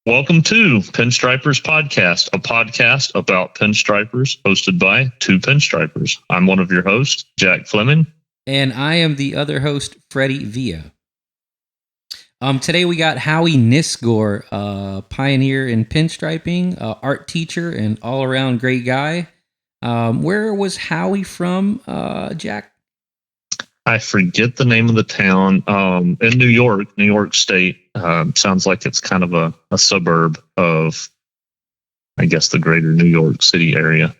Welcome to Pinstripers Podcast, a podcast about pinstripers hosted by two pinstripers. I'm one of your hosts, Jack Fleming. And I am the other host, Freddie Villa. Today we got Howie Nisgor, pioneer in pinstriping, art teacher, and all-around great guy. Where was Howie from, Jack? I forget the name of the town. In New York State. Sounds like it's kind of a suburb of, I guess, the greater New York City area.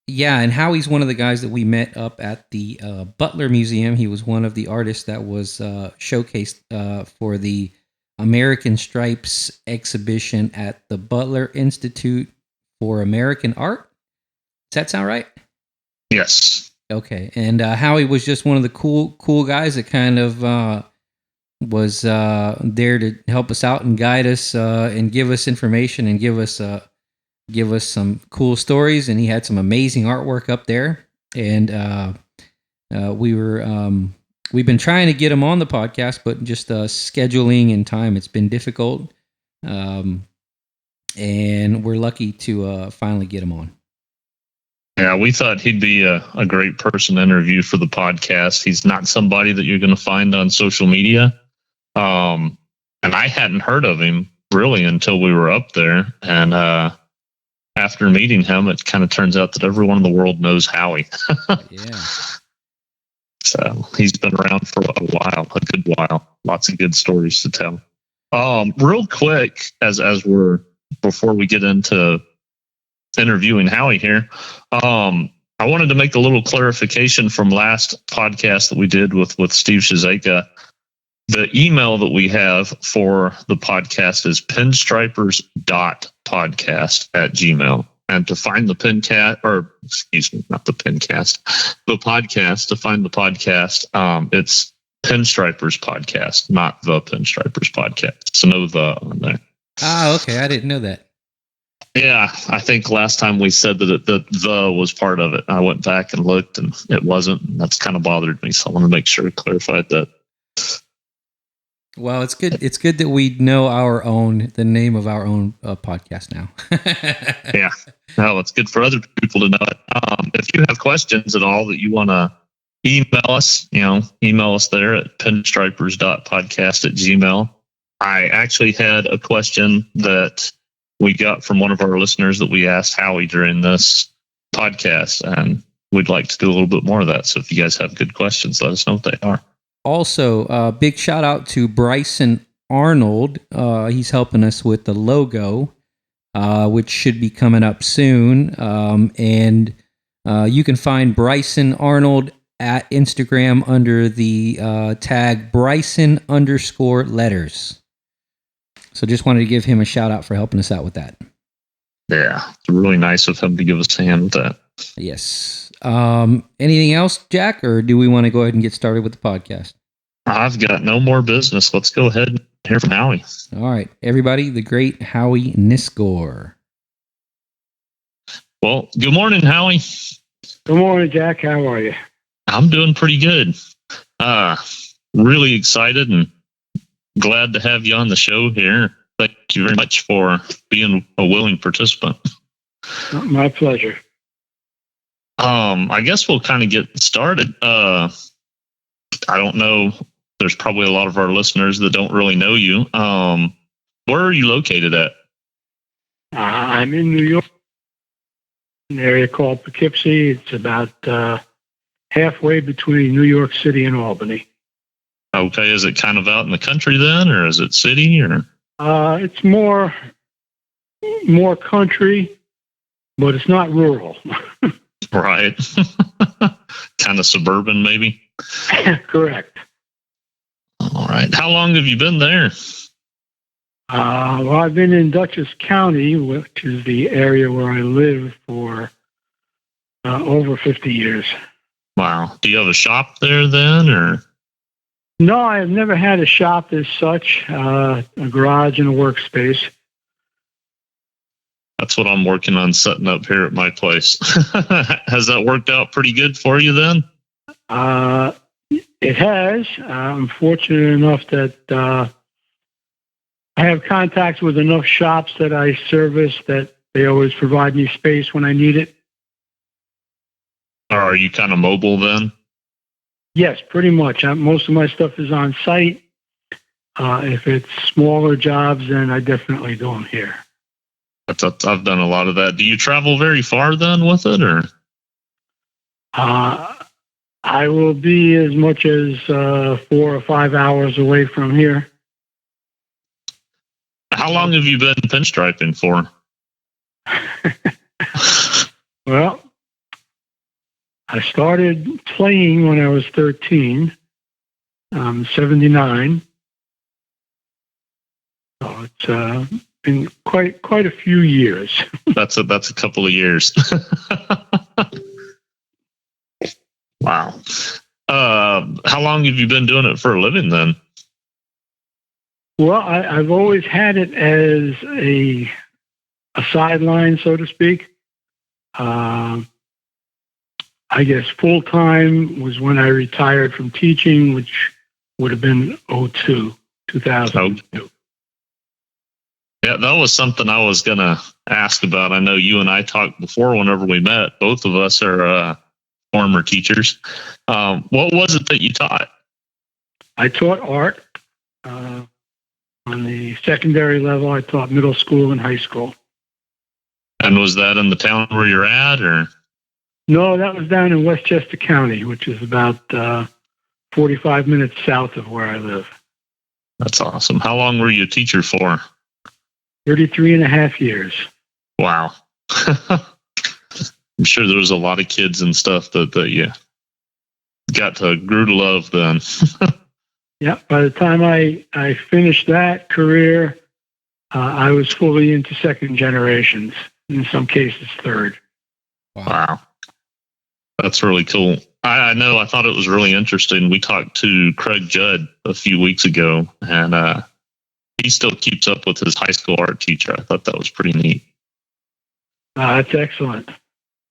Yeah, and Howie's one of the guys that we met up at the Butler Museum. He was one of the artists that was showcased for the American Stripes exhibition at the Butler Institute for American Art. Does that sound right? Yes. Okay, and Howie was just one of the cool guys that kind of was there to help us out and guide us and give us information and give us some cool stories. And he had some amazing artwork up there. And we've been trying to get him on the podcast, but just scheduling and time, it's been difficult. And we're lucky to finally get him on. Yeah, we thought he'd be a great person to interview for the podcast. He's not somebody that you're going to find on social media. And I hadn't heard of him really until we were up there. And after meeting him, it kind of turns out that everyone in the world knows Howie. Yeah. So he's been around for a while, a good while. Lots of good stories to tell. Real quick, before we get into interviewing Howie here, I wanted to make a little clarification from last podcast that we did with Steve Shizeka. The email that we have for the podcast is pinstripers.podcast@gmail. And to find the podcast, to find the podcast, it's Pinstripers Podcast, not the Pinstripers Podcast. So no the on there. Ah, okay. I didn't know that. Yeah, I think last time we said that the was part of it. I went back and looked, and it wasn't. And that's kind of bothered me, so I want to make sure I clarified that. Well, it's good. It's good that we know the name of our own podcast now. Yeah, no, it's good for other people to know it. If you have questions at all that you want to email us, email us there at pinstripers.podcast@gmail. I actually had a question that we got from one of our listeners that we asked Howie during this podcast, and we'd like to do a little bit more of that. So if you guys have good questions, let us know what they are. Also, big shout out to Bryson Arnold. He's helping us with the logo, which should be coming up soon. And you can find Bryson Arnold at Instagram under the tag Bryson_letters. So just wanted to give him a shout out for helping us out with that. Yeah, it's really nice of him to give us a hand with that. Yes. Anything else, Jack, or do we want to go ahead and get started with the podcast? I've got no more business. Let's go ahead and hear from Howie. All right, everybody, the great Howie Nisgor. Well, good morning, Howie. Good morning, Jack. How are you? I'm doing pretty good. Really excited and glad to have you on the show here. Thank you very much for being a willing participant. My pleasure. I guess we'll kind of get started. I don't know. There's probably a lot of our listeners that don't really know you. Where are you located at? I'm in New York, an area called Poughkeepsie. It's about halfway between New York City and Albany. Okay, is it kind of out in the country then, or is it city? Or it's more country, but it's not rural. Right. Kind of suburban, maybe? Correct. All right. How long have you been there? Well, I've been in Dutchess County, which is the area where I live, for over 50 years. Wow. Do you have a shop there then, or? No, I've never had a shop as such, a garage and a workspace. That's what I'm working on setting up here at my place. Has that worked out pretty good for you then? It has. I'm fortunate enough that I have contacts with enough shops that I service that they always provide me space when I need it. Or are you kind of mobile then? Yes, pretty much. Most of my stuff is on site. If it's smaller jobs, then I definitely do them here. I've done a lot of that. Do you travel very far then with it, or? I will be as much as 4 or 5 hours away from here. How long have you been pinstriping for? Well, I started playing when I was 13. 79. So it's been quite a few years. That's a couple of years. Wow. How long have you been doing it for a living then? Well, I've always had it as a sideline, so to speak. I guess full time was when I retired from teaching, which would have been 2002. Yeah, that was something I was going to ask about. I know you and I talked before whenever we met. Both of us are former teachers. What was it that you taught? I taught art. On the secondary level, I taught middle school and high school. And was that in the town where you're at, or? No, that was down in Westchester County, which is about 45 minutes south of where I live. That's awesome. How long were you a teacher for? 33 and a half years. Wow. I'm sure there was a lot of kids and stuff that you got to grew to love then. Yeah, by the time I finished that career, I was fully into second generations, in some cases third. Wow. That's really cool. I know. I thought it was really interesting. We talked to Craig Judd a few weeks ago, and he still keeps up with his high school art teacher. I thought that was pretty neat. That's excellent.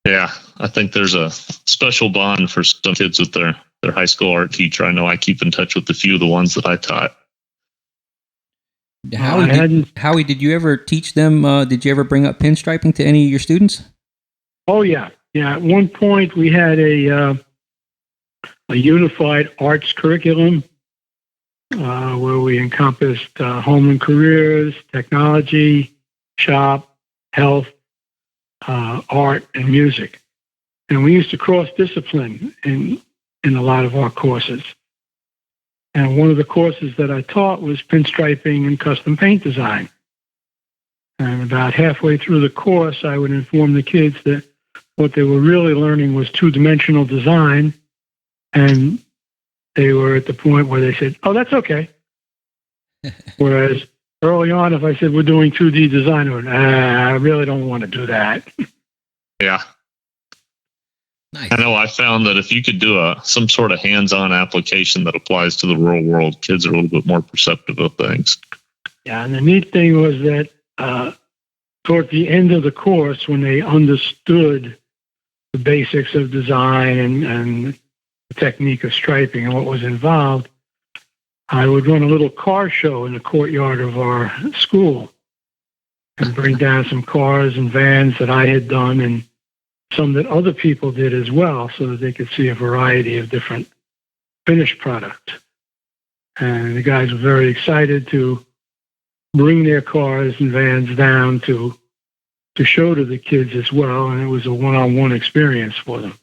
Yeah, I think there's a special bond for some kids with their high school art teacher. I know I keep in touch with a few of the ones that I taught. Howie, did you ever teach them? Did you ever bring up pinstriping to any of your students? Oh, yeah. Yeah, at one point we had a unified arts curriculum where we encompassed home and careers, technology, shop, health, art, and music. And we used to cross-discipline in a lot of our courses. And one of the courses that I taught was pinstriping and custom paint design. And about halfway through the course, I would inform the kids that what they were really learning was two-dimensional design. And they were at the point where they said, oh, that's okay. Whereas early on, if I said we're doing 2D design, I really don't want to do that. Yeah. Nice. I know I found that if you could do some sort of hands-on application that applies to the real world, kids are a little bit more perceptive of things. Yeah, and the neat thing was that toward the end of the course, when they understood the basics of design and the technique of striping and what was involved, I would run a little car show in the courtyard of our school and bring down some cars and vans that I had done and some that other people did as well, so that they could see a variety of different finished products. And the guys were very excited to bring their cars and vans down to show to the kids as well, and it was a one-on-one experience for them.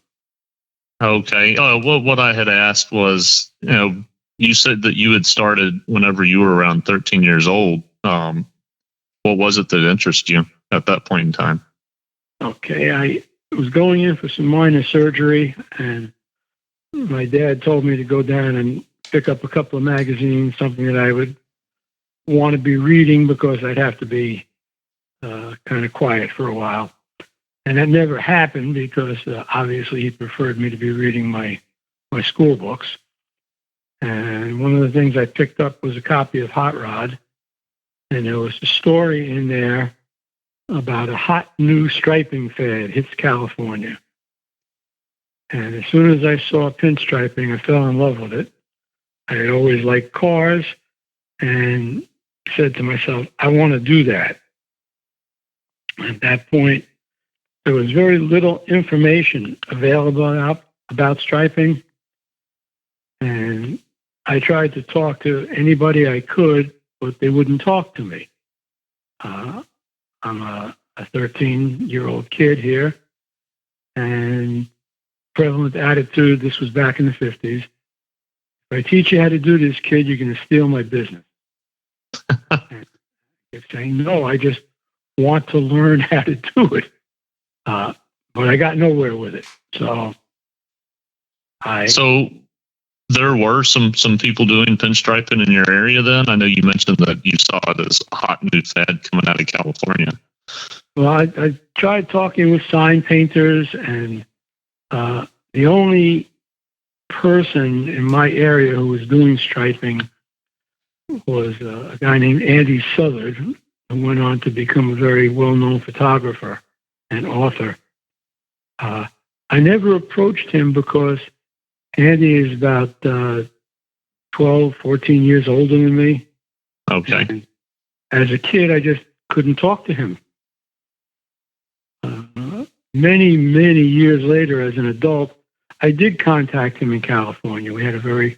Okay. What I had asked was, you said that you had started whenever you were around 13 years old. What was it that interested you at that point in time? Okay, I was going in for some minor surgery, and my dad told me to go down and pick up a couple of magazines, something that I would want to be reading because I'd have to be kind of quiet for a while. And that never happened because obviously he preferred me to be reading my school books. And one of the things I picked up was a copy of Hot Rod, and there was a story in there about a hot new striping fad hits California. And as soon as I saw pinstriping, I fell in love with it. I had always liked cars, and said to myself, I want to do that. At that point, there was very little information available about striping. And I tried to talk to anybody I could, but they wouldn't talk to me. I'm a 13-year-old kid here, and prevalent attitude, this was back in the 50s. If I teach you how to do this, kid, you're going to steal my business. And I kept saying, no, I just want to learn how to do it. But I got nowhere with it. So there were some people doing pinstriping in your area then? I know you mentioned that you saw it as a hot new fad coming out of California. Well, I tried talking with sign painters, and the only person in my area who was doing striping was a guy named Andy Southard, who went on to become a very well-known photographer and author. I never approached him because Andy is about 12, 14 years older than me. Okay. And as a kid, I just couldn't talk to him. Many, many years later, as an adult, I did contact him in California. We had a very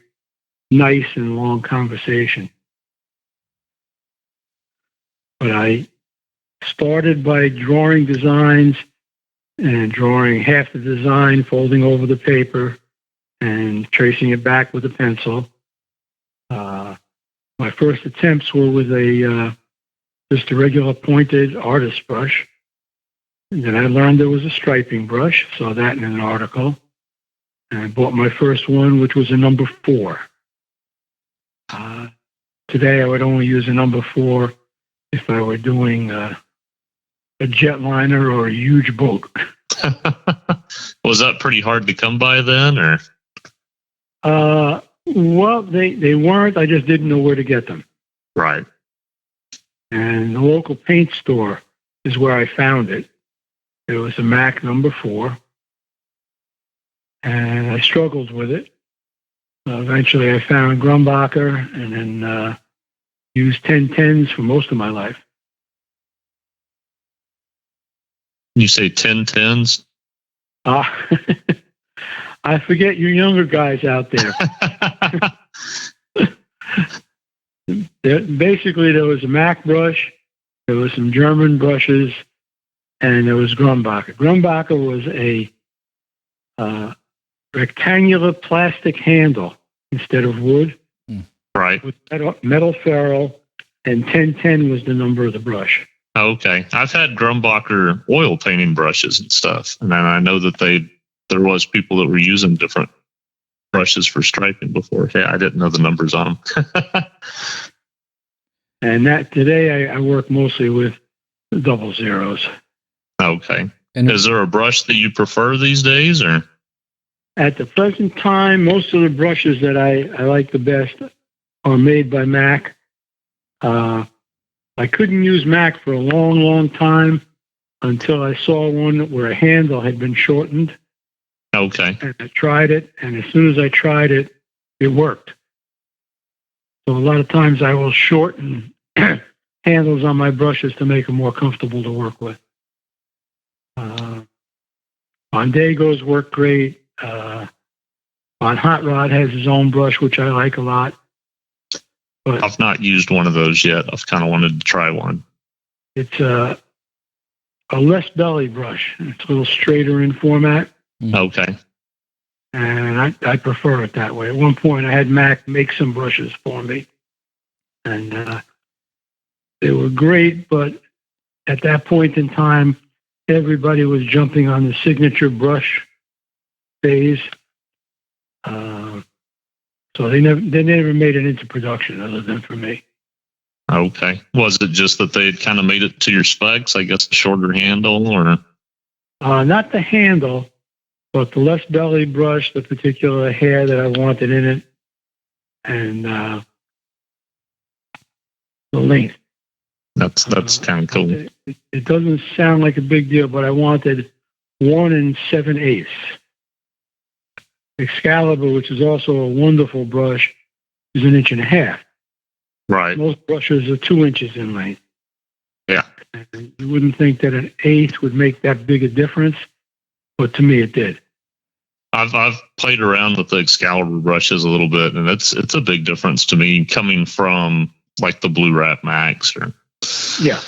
nice and long conversation. But I started by drawing designs and drawing half the design, folding over the paper, and tracing it back with a pencil. My first attempts were with just a regular pointed artist brush. And then I learned there was a striping brush, saw that in an article. And I bought my first one, which was a number 4. Today, I would only use a number 4 if I were doing a jetliner or a huge boat. Was that pretty hard to come by then, or? Well, they weren't. I just didn't know where to get them. Right. And the local paint store is where I found it. It was a Mac number 4. And I struggled with it. Eventually, I found Grumbacher and then used 1010s for most of my life. You say 1010s? I forget you younger guys out there. Basically, there was a Mac brush, there was some German brushes, and there was Grumbacher. Grumbacher was a rectangular plastic handle instead of wood. Right. With metal ferrule, and 1010 was the number of the brush. Okay. I've had Grumbacher oil painting brushes and stuff, and then I know that there was people that were using different brushes for striping before. Yeah, I didn't know the numbers on them. And that today I work mostly with 00s. Okay. And is there a brush that you prefer these days, or? At the present time, most of the brushes that I like the best are made by Mac. I couldn't use Mac for a long, long time until I saw one where a handle had been shortened. Okay. And I tried it, and as soon as I tried it, it worked. So a lot of times I will shorten handles on my brushes to make them more comfortable to work with. Mondegos work great. On Hot Rod has his own brush, which I like a lot. But I've not used one of those yet. I've kind of wanted to try one. It's a less belly brush. It's a little straighter in format. Okay. And I prefer it that way. At one point, I had Mac make some brushes for me. And they were great, but at that point in time, everybody was jumping on the signature brush phase. So they never made it into production other than for me. Okay. Was it just that they had kind of made it to your specs? I guess a shorter handle, or? Not the handle, but the less belly brush, the particular hair that I wanted in it, and the length. That's kind of cool. It doesn't sound like a big deal, but I wanted 1 7/8. Excalibur, which is also a wonderful brush, is 1.5 inches. Right. Most brushes are 2 inches in length. Yeah. And you wouldn't think that an eighth would make that big a difference, but to me it did. I've played around with the Excalibur brushes a little bit, and it's a big difference to me coming from like the Blue Rat Max or Yeah,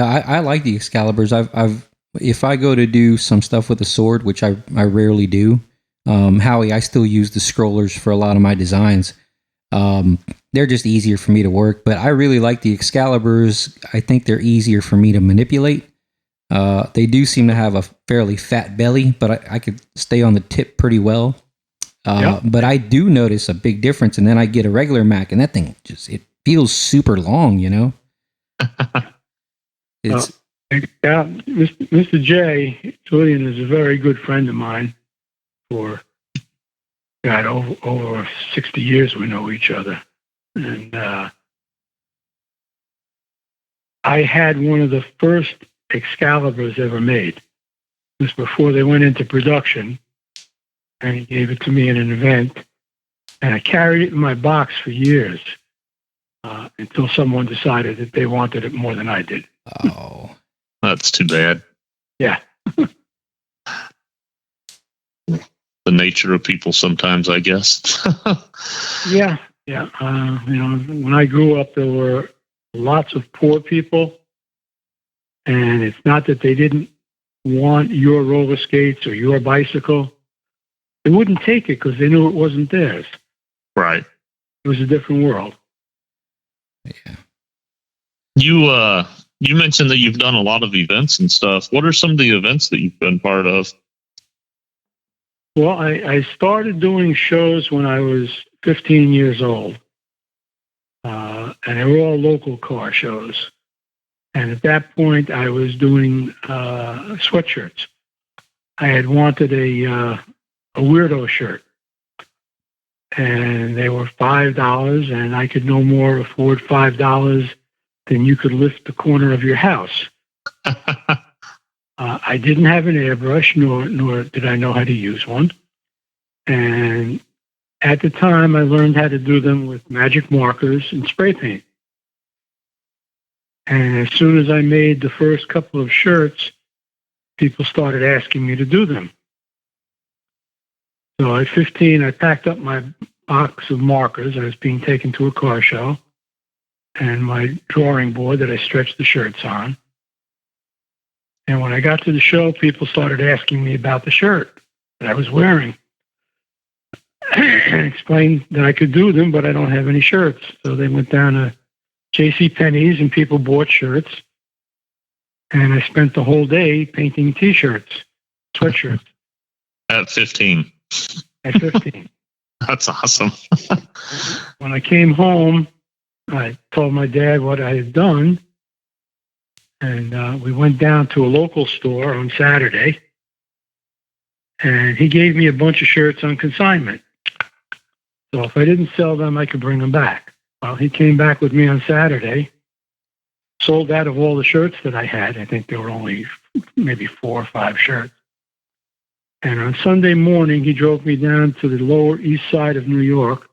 I like the Excaliburs. I've if I go to do some stuff with a sword, which I rarely do, Howie, I still use the scrollers for a lot of my designs. They're just easier for me to work, but I really like the Excaliburs. I think they're easier for me to manipulate. They do seem to have a fairly fat belly, but I could stay on the tip pretty well. But I do notice a big difference, and then I get a regular Mac, and that thing it feels super long, you know? It's Mr. J. Julian is a very good friend of mine. For God, over 60 years we know each other, and I had one of the first Excaliburs ever made. This was before they went into production, and he gave it to me in an event, and I carried it in my box for years until someone decided that they wanted it more than I did. Oh, that's too bad. Yeah. The nature of people sometimes, I guess. Yeah. When I grew up, there were lots of poor people, and it's not that they didn't want your roller skates or your bicycle. They wouldn't take it because they knew it wasn't theirs. Right. It was a different world. Yeah. You mentioned that you've done a lot of events and stuff. What are some of the events that you've been part of? Well, I started doing shows when I was 15 years old, and they were all local car shows. And at that point, I was doing sweatshirts. I had wanted a weirdo shirt, and they were $5, and I could no more afford $5 than you could lift the corner of your house. I didn't have an airbrush, nor did I know how to use one. And at the time, I learned how to do them with magic markers and spray paint. And as soon as I made the first couple of shirts, people started asking me to do them. So at 15, I packed up my box of markers. I was being taken to a car show, and my drawing board that I stretched the shirts on. And when I got to the show, people started asking me about the shirt that I was wearing. And explained that I could do them, but I don't have any shirts. So they went down to JCPenney's and people bought shirts. And I spent the whole day painting T-shirts, sweatshirts. At 15. At 15. That's awesome. When I came home, I told my dad what I had done. And we went down to a local store on Saturday, and he gave me a bunch of shirts on consignment. So if I didn't sell them, I could bring them back. Well, he came back with me on Saturday, sold out of all the shirts that I had. I think there were only maybe 4 or 5 shirts. And on Sunday morning, he drove me down to the Lower East Side of New York,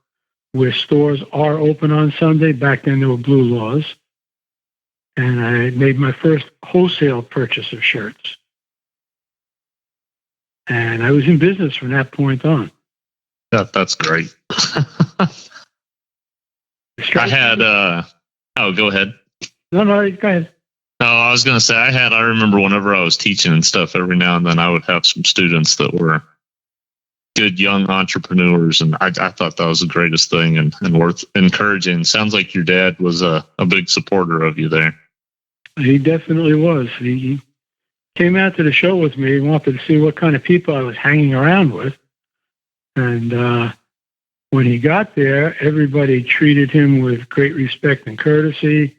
where stores are open on Sunday. Back then, there were blue laws. And I made my first wholesale purchase of shirts. And I was in business from that point on. That's great. I had, go ahead. No, go ahead. No, I was going to say, I remember whenever I was teaching and stuff, every now and then I would have some students that were good young entrepreneurs. And I thought that was the greatest thing and worth encouraging. Sounds like your dad was a big supporter of you there. He definitely was. He came out to the show with me and wanted to see what kind of people I was hanging around with. And when he got there, everybody treated him with great respect and courtesy.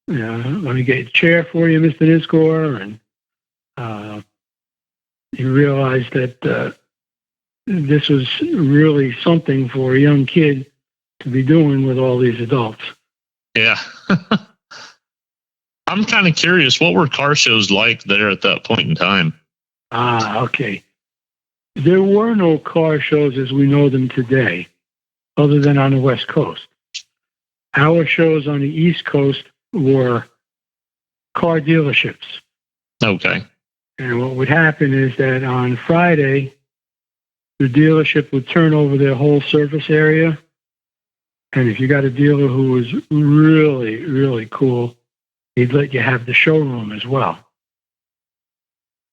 Let me get a chair for you, Mr. Nisgor. And he realized that this was really something for a young kid to be doing with all these adults. Yeah. I'm kind of curious, what were car shows like there at that point in time? Okay. There were no car shows as we know them today, other than on the West Coast. our shows on the East Coast were car dealerships. Okay. And what would happen is that on Friday, the dealership would turn over their whole surface area. And if you got a dealer who was really, really cool, he'd let you have the showroom as well.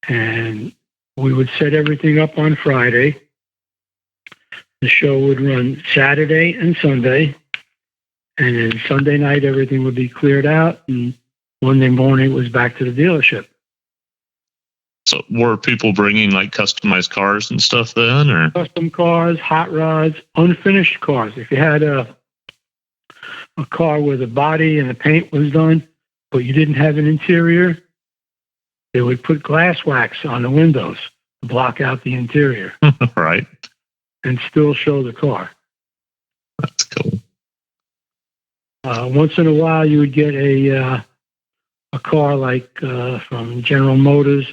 And we would set everything up on Friday. The show would run Saturday and Sunday. And then Sunday night, everything would be cleared out. And Monday morning, it was back to the dealership. So were people bringing like customized cars and stuff then, or Custom cars, hot rods, unfinished cars. If you had a car where the body and the paint was done, but you didn't have an interior, they would put glass wax on the windows to block out the interior right? and still show the car. That's cool. Once in a while, you would get a car like from General Motors.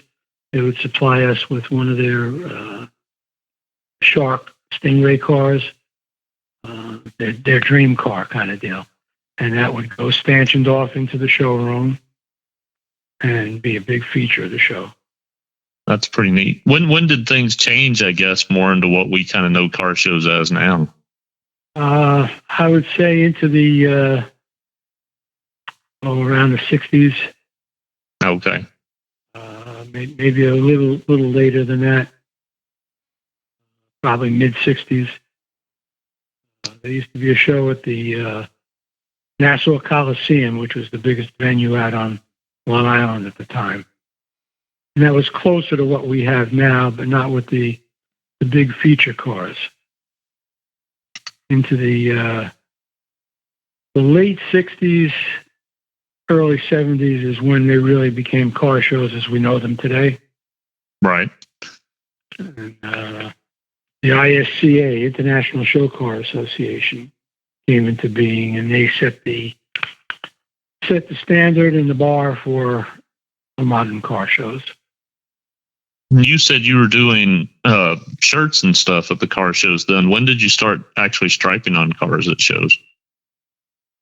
They would supply us with one of their Shark Stingray cars, their dream car kind of deal. And that would go stanchioned off into the showroom and be a big feature of the show. That's pretty neat. When did things change, I guess, more into what we kind of know car shows as now? I would say into the around the 60s. Okay. Maybe a little later than that. Probably mid 60s. There used to be a show at the Nassau Coliseum, which was the biggest venue out on Long Island at the time. And that was closer to what we have now, but not with the big feature cars. Into the late 60s, early 70s is when they really became car shows as we know them today. Right. And, the ISCA, International Show Car Association, came into being, and they set the standard and the bar for the modern car shows. You said you were doing shirts and stuff at the car shows then. When did you start actually striping on cars at shows?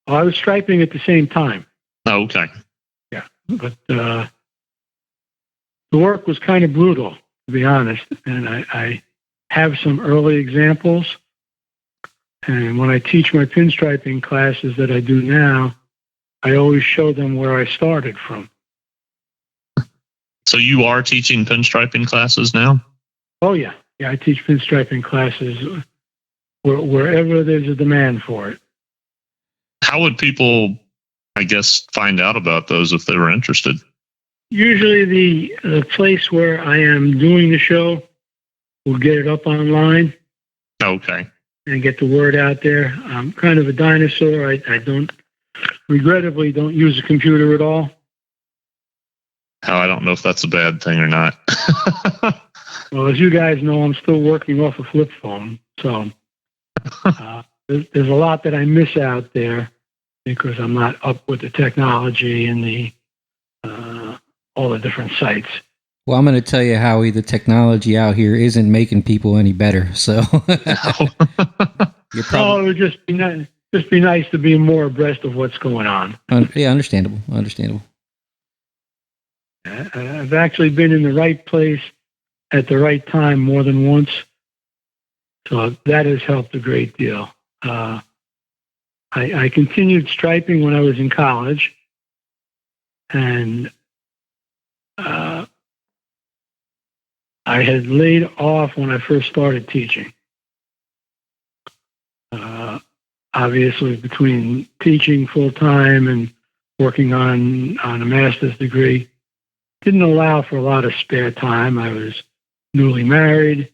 Well, I was striping at the same time. Oh, okay. Yeah, but the work was kind of brutal, to be honest. And I have some early examples. And when I teach my pinstriping classes that I do now, I always show them where I started from. So you are teaching pinstriping classes now? Oh, yeah. Yeah, I teach pinstriping classes wherever there's a demand for it. How would people, I guess, find out about those if they were interested? Usually the place where I am doing the show will get it up online. Okay. And get the word out there. I'm kind of a dinosaur. I regrettably don't use a computer at all. I don't know if that's a bad thing or not. Well, as you guys know, I'm still working off a flip phone. So there's a lot that I miss out there because I'm not up with the technology and the all the different sites. Well, I'm going to tell you, Howie, the technology out here isn't making people any better. So you're probably, it would just be nice to be more abreast of what's going on. Yeah, understandable. I've actually been in the right place at the right time more than once. So that has helped a great deal. I continued striping when I was in college. And I had laid off when I first started teaching. Obviously, between teaching full-time and working on a master's degree, didn't allow for a lot of spare time. I was newly married.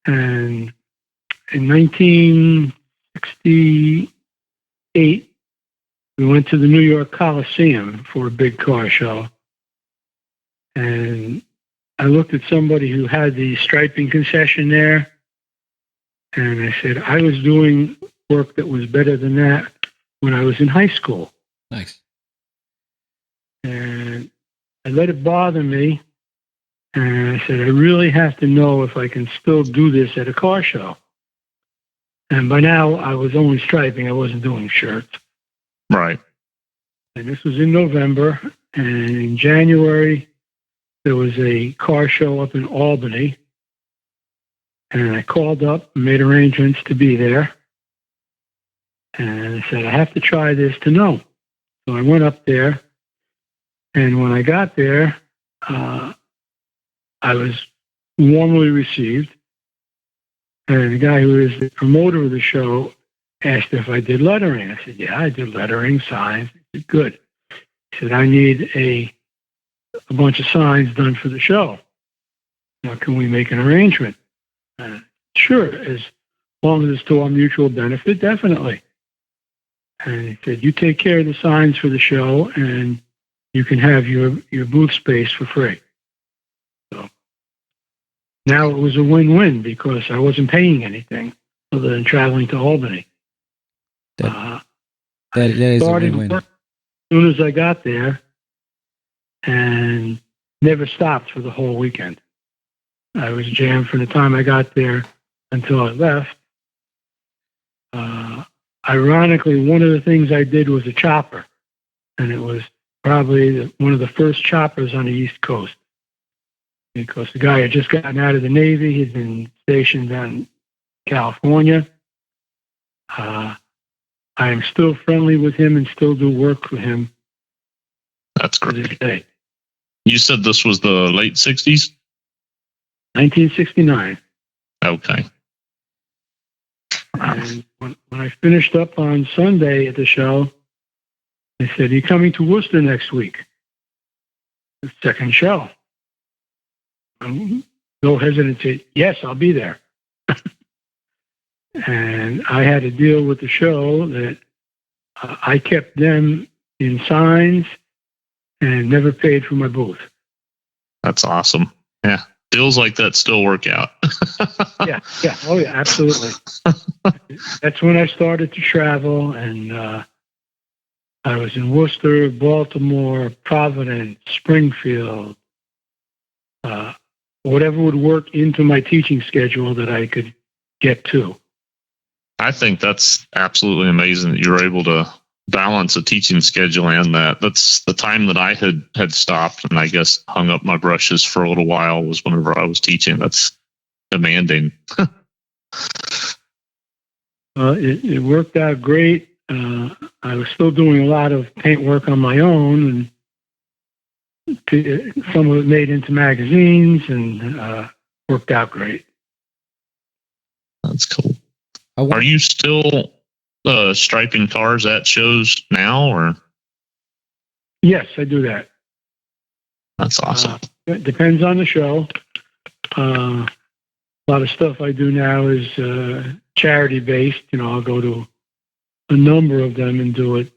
And in 1968, we went to the New York Coliseum for a big car show. And I looked at somebody who had the striping concession there, and I said, I was doing work that was better than that when I was in high school. Nice. And I let it bother me, and I said, I really have to know if I can still do this at a car show. And by now, I was only striping. I wasn't doing shirts. Right. And this was in November. And in January, there was a car show up in Albany. And I called up, made arrangements to be there. And I said, I have to try this to know. So I went up there. And when I got there, I was warmly received. And the guy who is the promoter of the show asked if I did lettering. I said, yeah, I did lettering, signs. He said, good. He said, I need a bunch of signs done for the show. Now, can we make an arrangement? Sure, as long as it's to our mutual benefit, definitely. And he said, you take care of the signs for the show, and you can have your booth space for free. So now it was a win-win because I wasn't paying anything other than traveling to Albany. That is a win-win. As soon as I got there, and never stopped for the whole weekend. I was jammed from the time I got there until I left. Ironically, one of the things I did was a chopper, and it was probably one of the first choppers on the East Coast because the guy had just gotten out of the Navy. He'd been stationed in California. I am still friendly with him and still do work for him. That's to great. this day. You said this was the late 60s? 1969. Okay. And when I finished up on Sunday at the show, they said, are you coming to Worcester next week? The second show. No hesitancy. Yes, I'll be there. And I had to deal with the show that I kept them in signs and never paid for my booth. That's awesome. Yeah. Deals like that still work out. Yeah. Oh, yeah, absolutely. That's when I started to travel, and I was in Worcester, Baltimore, Providence, Springfield, whatever would work into my teaching schedule that I could get to. I think that's absolutely amazing that you were able to balance a teaching schedule and that. That's the time that I had stopped and I guess hung up my brushes for a little while was whenever I was teaching. That's demanding. It worked out great. I was still doing a lot of paint work on my own, and some of it made into magazines and worked out great. That's cool. Are you still striping cars at shows now, or? Yes, I do that. That's awesome. It depends on the show. A lot of stuff I do now is charity based. I'll go to a number of them and do it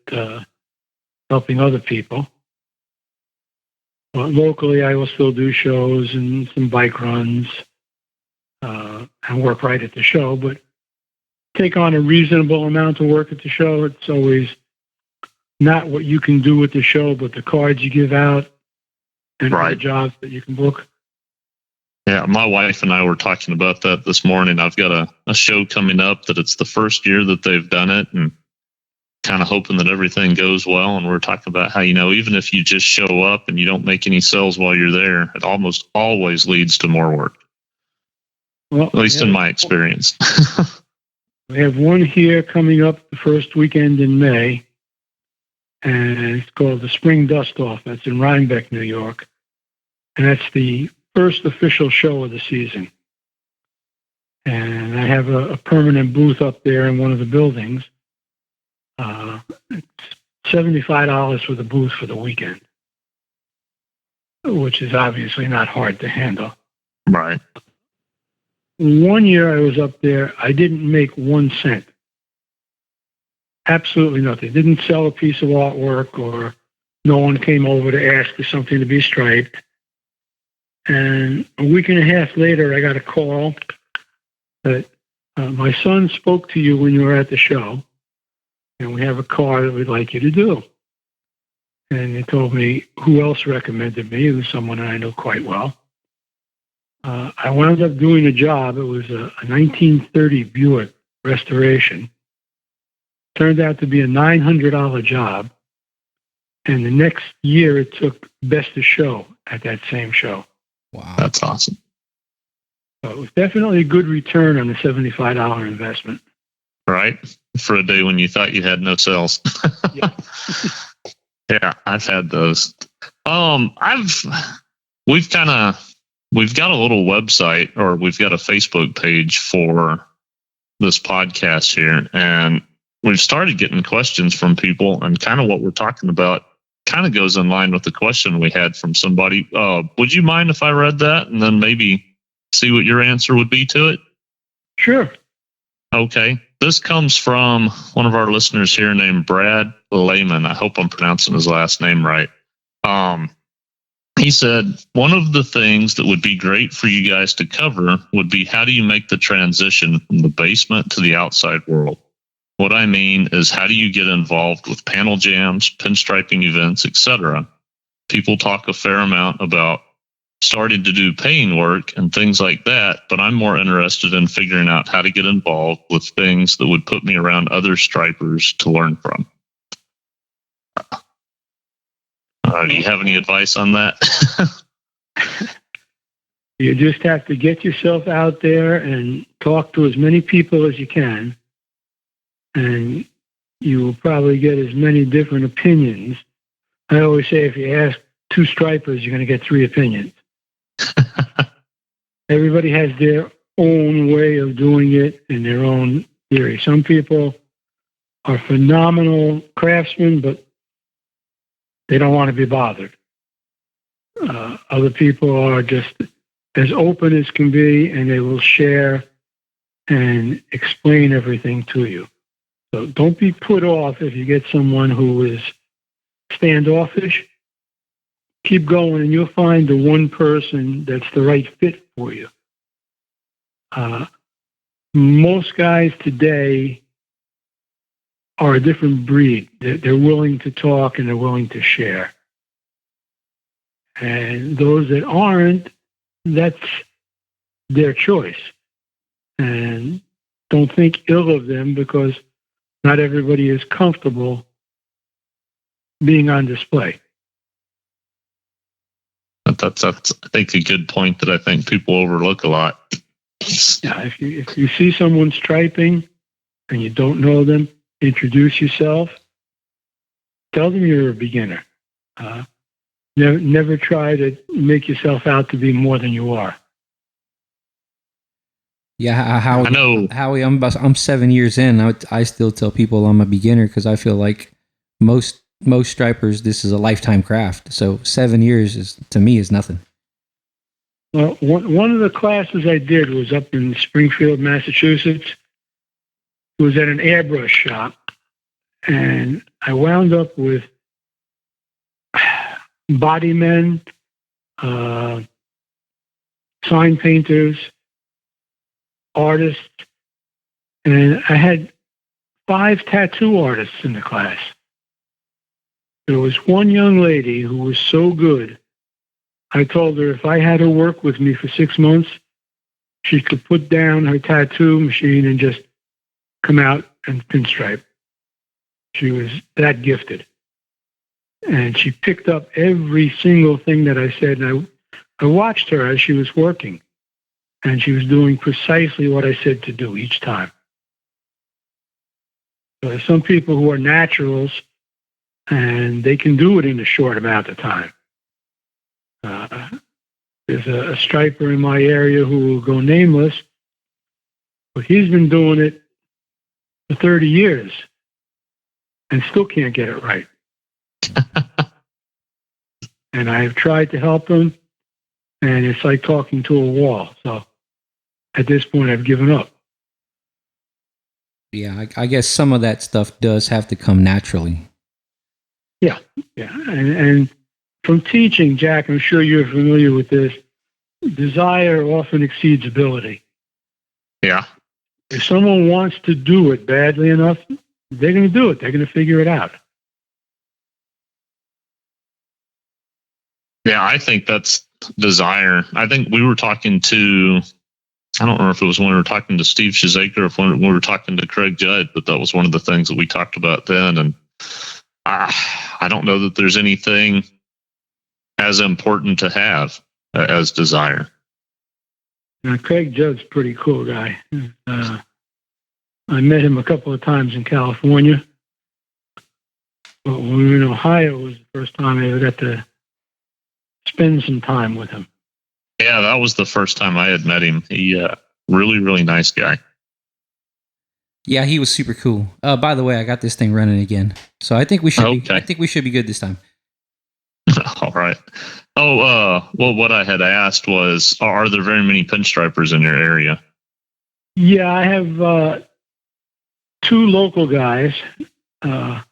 helping other people. But locally, I will still do shows and some bike runs and work right at the show, but take on a reasonable amount of work at the show. It's always not what you can do with the show, but the cards you give out and the jobs that you can book. Yeah, my wife and I were talking about that this morning. I've got a show coming up that it's the first year that they've done it and kind of hoping that everything goes well. And we're talking about how, even if you just show up and you don't make any sales while you're there, it almost always leads to more work. Well, at least in my experience. We have one here coming up the first weekend in May, and it's called the Spring Dust Off. That's in Rhinebeck, New York. And that's the first official show of the season. And I have a permanent booth up there in one of the buildings. It's $75 for the booth for the weekend, which is obviously not hard to handle. Right. One year I was up there, I didn't make 1 cent. Absolutely nothing. Didn't sell a piece of artwork, or no one came over to ask for something to be striped. And a week and a half later, I got a call that my son spoke to you when you were at the show, and we have a car that we'd like you to do. And they told me who else recommended me. It was someone I know quite well. I wound up doing a job. It was a 1930 Buick restoration. Turned out to be a $900 job. And the next year, it took Best of Show at that same show. Wow. That's awesome. So it was definitely a good return on the $75 investment. Right? For a day when you thought you had no sales. Yeah. Yeah, I've had those. We've got a little website, or we've got a Facebook page for this podcast here, and we've started getting questions from people, and kind of what we're talking about kind of goes in line with the question we had from somebody. Would you mind if I read that and then maybe see what your answer would be to it? Sure. Okay. This comes from one of our listeners here named Brad Lehman. I hope I'm pronouncing his last name right. He said, one of the things that would be great for you guys to cover would be, how do you make the transition from the basement to the outside world? What I mean is, how do you get involved with panel jams, pinstriping events, etc.? People talk a fair amount about starting to do paying work and things like that, but I'm more interested in figuring out how to get involved with things that would put me around other stripers to learn from. Do you have any advice on that? You just have to get yourself out there and talk to as many people as you can, and you will probably get as many different opinions. I always say, if you ask 2 stripers, you're going to get 3 opinions. Everybody has their own way of doing it and their own theory. Some people are phenomenal craftsmen, but they don't want to be bothered. Other people are just as open as can be, and they will share and explain everything to you. So don't be put off if you get someone who is standoffish. Keep going, and you'll find the one person that's the right fit for you. Most guys today are a different breed. They're willing to talk and they're willing to share. And those that aren't, that's their choice. And don't think ill of them, because not everybody is comfortable being on display. That's I think, a good point that I think people overlook a lot. Yeah, if you see someone striping and you don't know them, introduce yourself. Tell them you're a beginner. Never try to make yourself out to be more than you are. Yeah, Howie, I'm 7 years in. I still tell people I'm a beginner, because I feel like most stripers, this is a lifetime craft. So 7 years to me is nothing. Well, one of the classes I did was up in Springfield, Massachusetts. It was at an airbrush shop, and I wound up with body men, sign painters, artists, and I had 5 tattoo artists in the class. There was one young lady who was so good, I told her if I had her work with me for 6 months, she could put down her tattoo machine and just come out and pinstripe. She was that gifted. And she picked up every single thing that I said. And I watched her as she was working, and she was doing precisely what I said to do each time. So there's some people who are naturals, and they can do it in a short amount of time. There's a striper in my area who will go nameless, but he's been doing it for 30 years and still can't get it right. And I've tried to help him, and it's like talking to a wall. So at this point, I've given up. Yeah, I guess some of that stuff does have to come naturally. Yeah. And from teaching, Jack, I'm sure you're familiar with this, desire often exceeds ability. Yeah. If someone wants to do it badly enough, they're going to do it. They're going to figure it out. Yeah, I think that's desire. I think we were talking to I don't remember if it was when we were talking to Steve Shazaker or if when we were talking to Craig Judd, but that was one of the things that we talked about then. And I don't know that there's anything as important to have as desire. Now, Craig Judd's a pretty cool guy. I met him a couple of times in California. But when we were in Ohio, it was the first time I ever got to spend some time with him. Yeah, that was the first time I had met him. He really, really nice guy. Yeah, he was super cool. By the way, I got this thing running again, so I think we should. I think we should be good this time. All right. Oh, well, what I had asked was, are there very many pinstripers in your area? Yeah, I have 2 local guys, and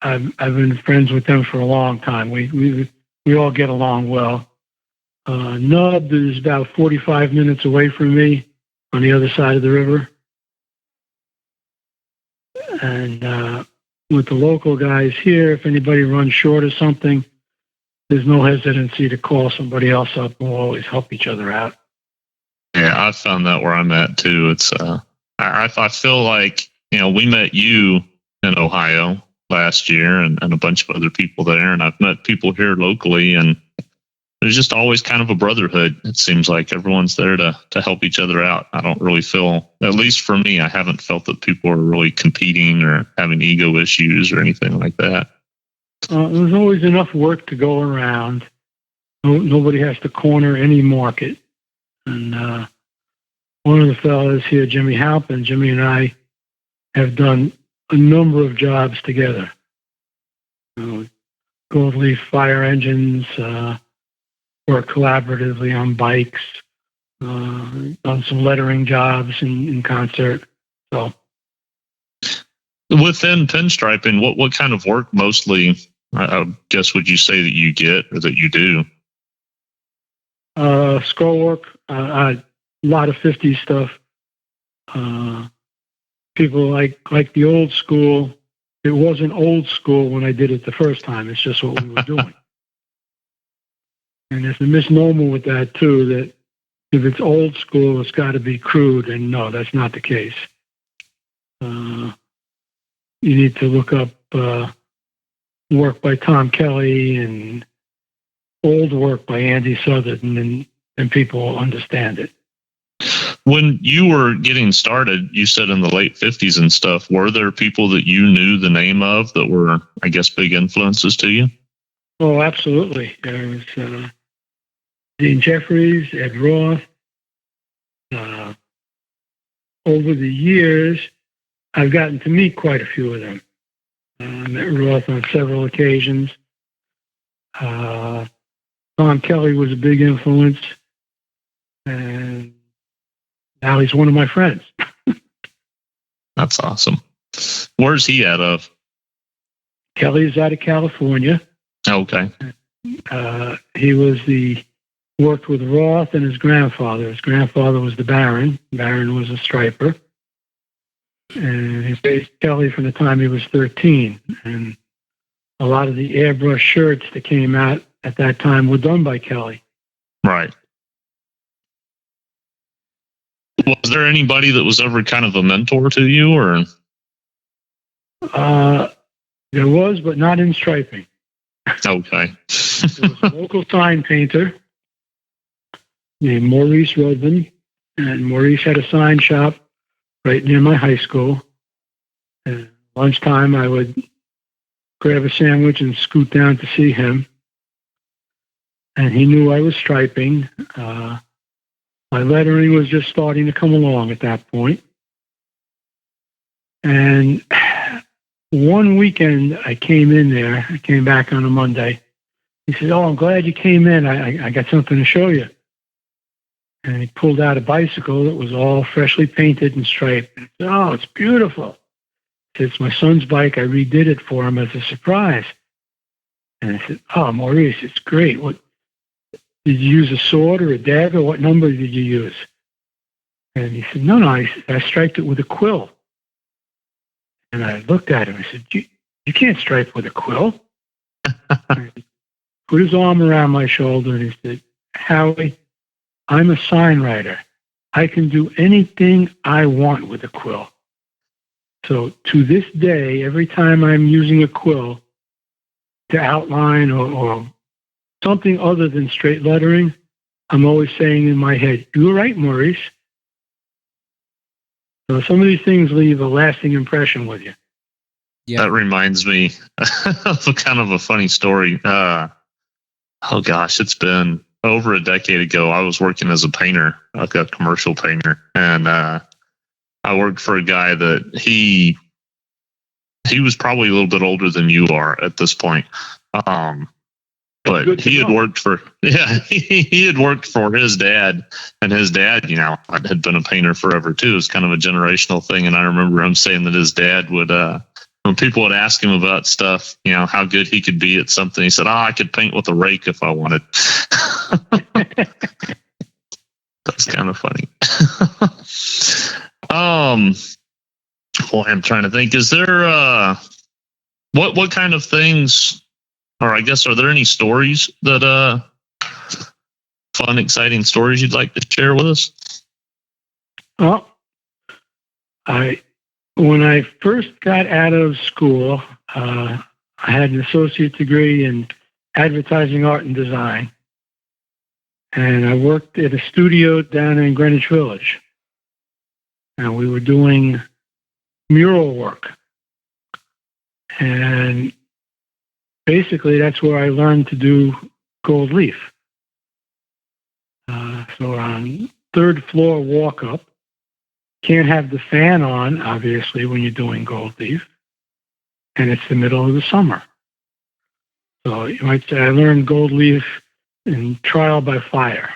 I've been friends with them for a long time. We all get along well. Nub is about 45 minutes away from me on the other side of the river. And with the local guys here, if anybody runs short of something, there's no hesitancy to call somebody else up, and we'll always help each other out. Yeah, I've found that where I'm at too. It's I feel like, we met you in Ohio last year and a bunch of other people there, and I've met people here locally, and there's just always kind of a brotherhood. It seems like everyone's there to help each other out. I don't really feel, at least for me, I haven't felt that people are really competing or having ego issues or anything like that. There's always enough work to go around. Nobody has to corner any market. And one of the fellows here, Jimmy Halpin, Jimmy and I have done a number of jobs together. Gold leaf fire engines, work collaboratively on bikes, done some lettering jobs in concert. So, within pinstriping, what kind of work mostly, I guess, would you say that you get or that you do? Scroll work, a lot of 50s stuff. People like the old school. It wasn't old school when I did it the first time. It's just what we were doing. And there's a misnomer with that, too, that if it's old school, it's got to be crude. And no, that's not the case. You need to look up work by Tom Kelly and old work by Andy Southern, and people will understand it. When you were getting started, you said in the late 50s and stuff, were there people that you knew the name of that were, I guess, big influences to you? Oh, absolutely. There was Dean Jeffries, Ed Roth. Over the years, I've gotten to meet quite a few of them. I met Roth on several occasions. Tom Kelly was a big influence, and now he's one of my friends. That's awesome. Where's he out of? Kelly's out of California. Okay. He worked with Roth and his grandfather. His grandfather was the Baron. Baron was a striper. And he faced Kelly from the time he was 13. And a lot of the airbrush shirts that came out at that time were done by Kelly. Right. Was there anybody that was ever kind of a mentor to you, or? There was, but not in striping. Okay. There was a local sign painter named Maurice Rudman, and Maurice had a sign shop right near my high school. And lunchtime, I would grab a sandwich and scoot down to see him. And he knew I was striping. My lettering was just starting to come along at that point. And one weekend, I came in there. I came back on a Monday. He said, "Oh, I'm glad you came in. I got something to show you." And he pulled out a bicycle that was all freshly painted and striped. And I said, "Oh, it's beautiful." He said, "It's my son's bike. I redid it for him as a surprise." And I said, "Oh, Maurice, it's great. What did you use, a sword or a dagger? What number did you use?" And he said, No, I striped it with a quill." And I looked at him. I said, You can't stripe with a quill." And he put his arm around my shoulder and he said, "Howie, I'm a sign writer. I can do anything I want with a quill. So to this day, every time I'm using a quill to outline or something other than straight lettering, I'm always saying in my head, "You're right, Maurice." So some of these things leave a lasting impression with you. Yeah. That reminds me of kind of a funny story. Oh gosh, it's been over a decade ago. I was working as a painter, like a commercial painter, and I worked for a guy that he was probably a little bit older than you are at this point. But he had worked for he had worked for his dad, and his dad, had been a painter forever too. It was kind of a generational thing. And I remember him saying that his dad would when people would ask him about stuff, how good he could be at something, he said, I could paint with a rake if I wanted. That's kind of funny. Boy, I'm trying to think. Is there what kind of things, or I guess, are there any stories that fun, exciting stories you'd like to share with us? Well, when I first got out of school, I had an associate degree in advertising, art, and design. And I worked at a studio down in Greenwich Village. And we were doing mural work. And basically, that's where I learned to do gold leaf. So on third floor walk up, can't have the fan on, obviously, when you're doing gold leaf. And it's the middle of the summer. So you might say I learned gold leaf in trial by fire.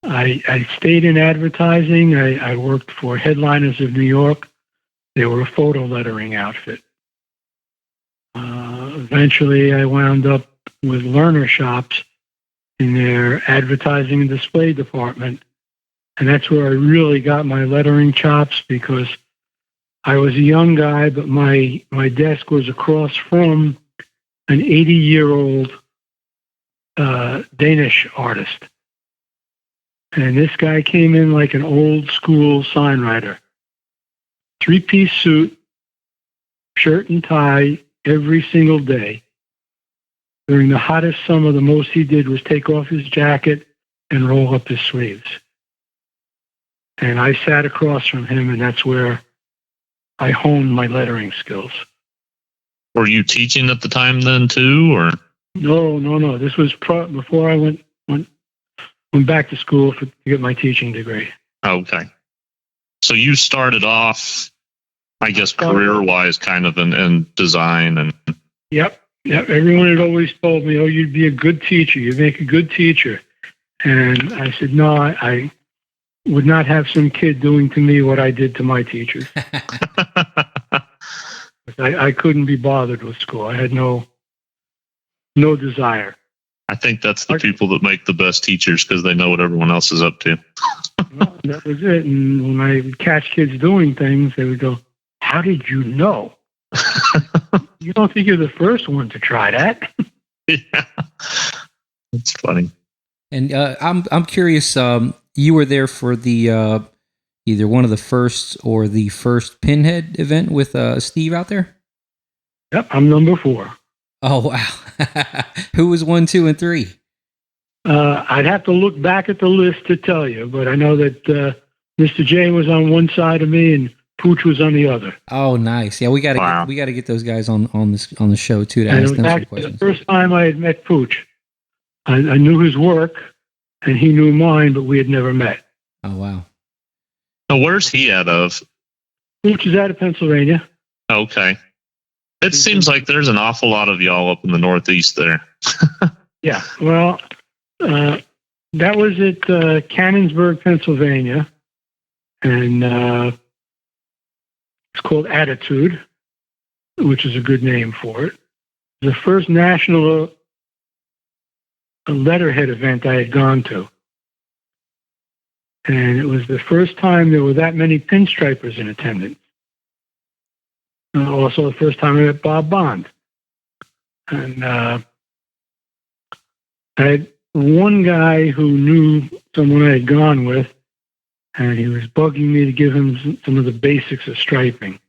I stayed in advertising. I worked for Headliners of New York. They were a photo lettering outfit. Eventually, I wound up with Learner Shops in their advertising and display department. And that's where I really got my lettering chops, because I was a young guy, but my desk was across from an 80-year-old Danish artist. And this guy came in like an old school sign writer. 3-piece suit, shirt and tie every single day. During the hottest summer, the most he did was take off his jacket and roll up his sleeves. And I sat across from him, and that's where I honed my lettering skills. Were you teaching at the time then too, or? No. This was before I went back to school to get my teaching degree. Okay. So you started off, I guess, career-wise, kind of in design and. Yep. Everyone had always told me, "Oh, you'd be a good teacher. You'd make a good teacher." And I said, "No, I would not have some kid doing to me what I did to my teachers." I couldn't be bothered with school. I had no desire. I think that's the people that make the best teachers, because they know what everyone else is up to. Well, that was it. And when I would catch kids doing things, they would go, "How did you know?" You don't think you're the first one to try that? Yeah, that's funny. And I'm curious. You were there for the either one of the first or the first Pinhead event with Steve out there. Yep, I'm number 4. Oh wow! Who was 1, 2, and 3? I'd have to look back at the list to tell you, but I know that Mr. J was on one side of me and Pooch was on the other. Oh, nice. Yeah, we got to get those guys on the show too to ask them some questions. The first time I had met Pooch, I knew his work and he knew mine, but we had never met. Oh wow! Now, where's he out of? Pooch is out of Pennsylvania. Okay. It seems like there's an awful lot of y'all up in the Northeast there. Yeah. Well, that was at Cannonsburg, Pennsylvania, and it's called Attitude, which is a good name for it. The first national letterhead event I had gone to. And it was the first time there were that many Pinstripers in attendance. And also the first time I met Bob Bond. And I had one guy who knew someone I had gone with, and he was bugging me to give him some of the basics of striping.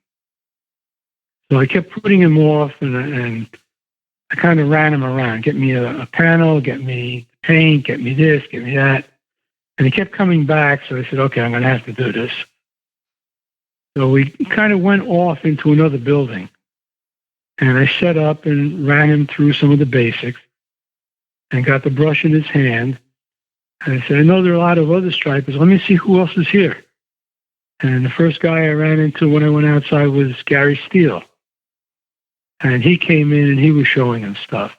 So I kept putting him off, and I kind of ran him around. Get me a panel, get me paint, get me this, get me that. And he kept coming back, so I said, okay, I'm going to have to do this. So we kind of went off into another building. And I set up and ran him through some of the basics and got the brush in his hand. And I said, I know there are a lot of other stripers. Let me see who else is here. And the first guy I ran into when I went outside was Gary Steele. And he came in and he was showing him stuff.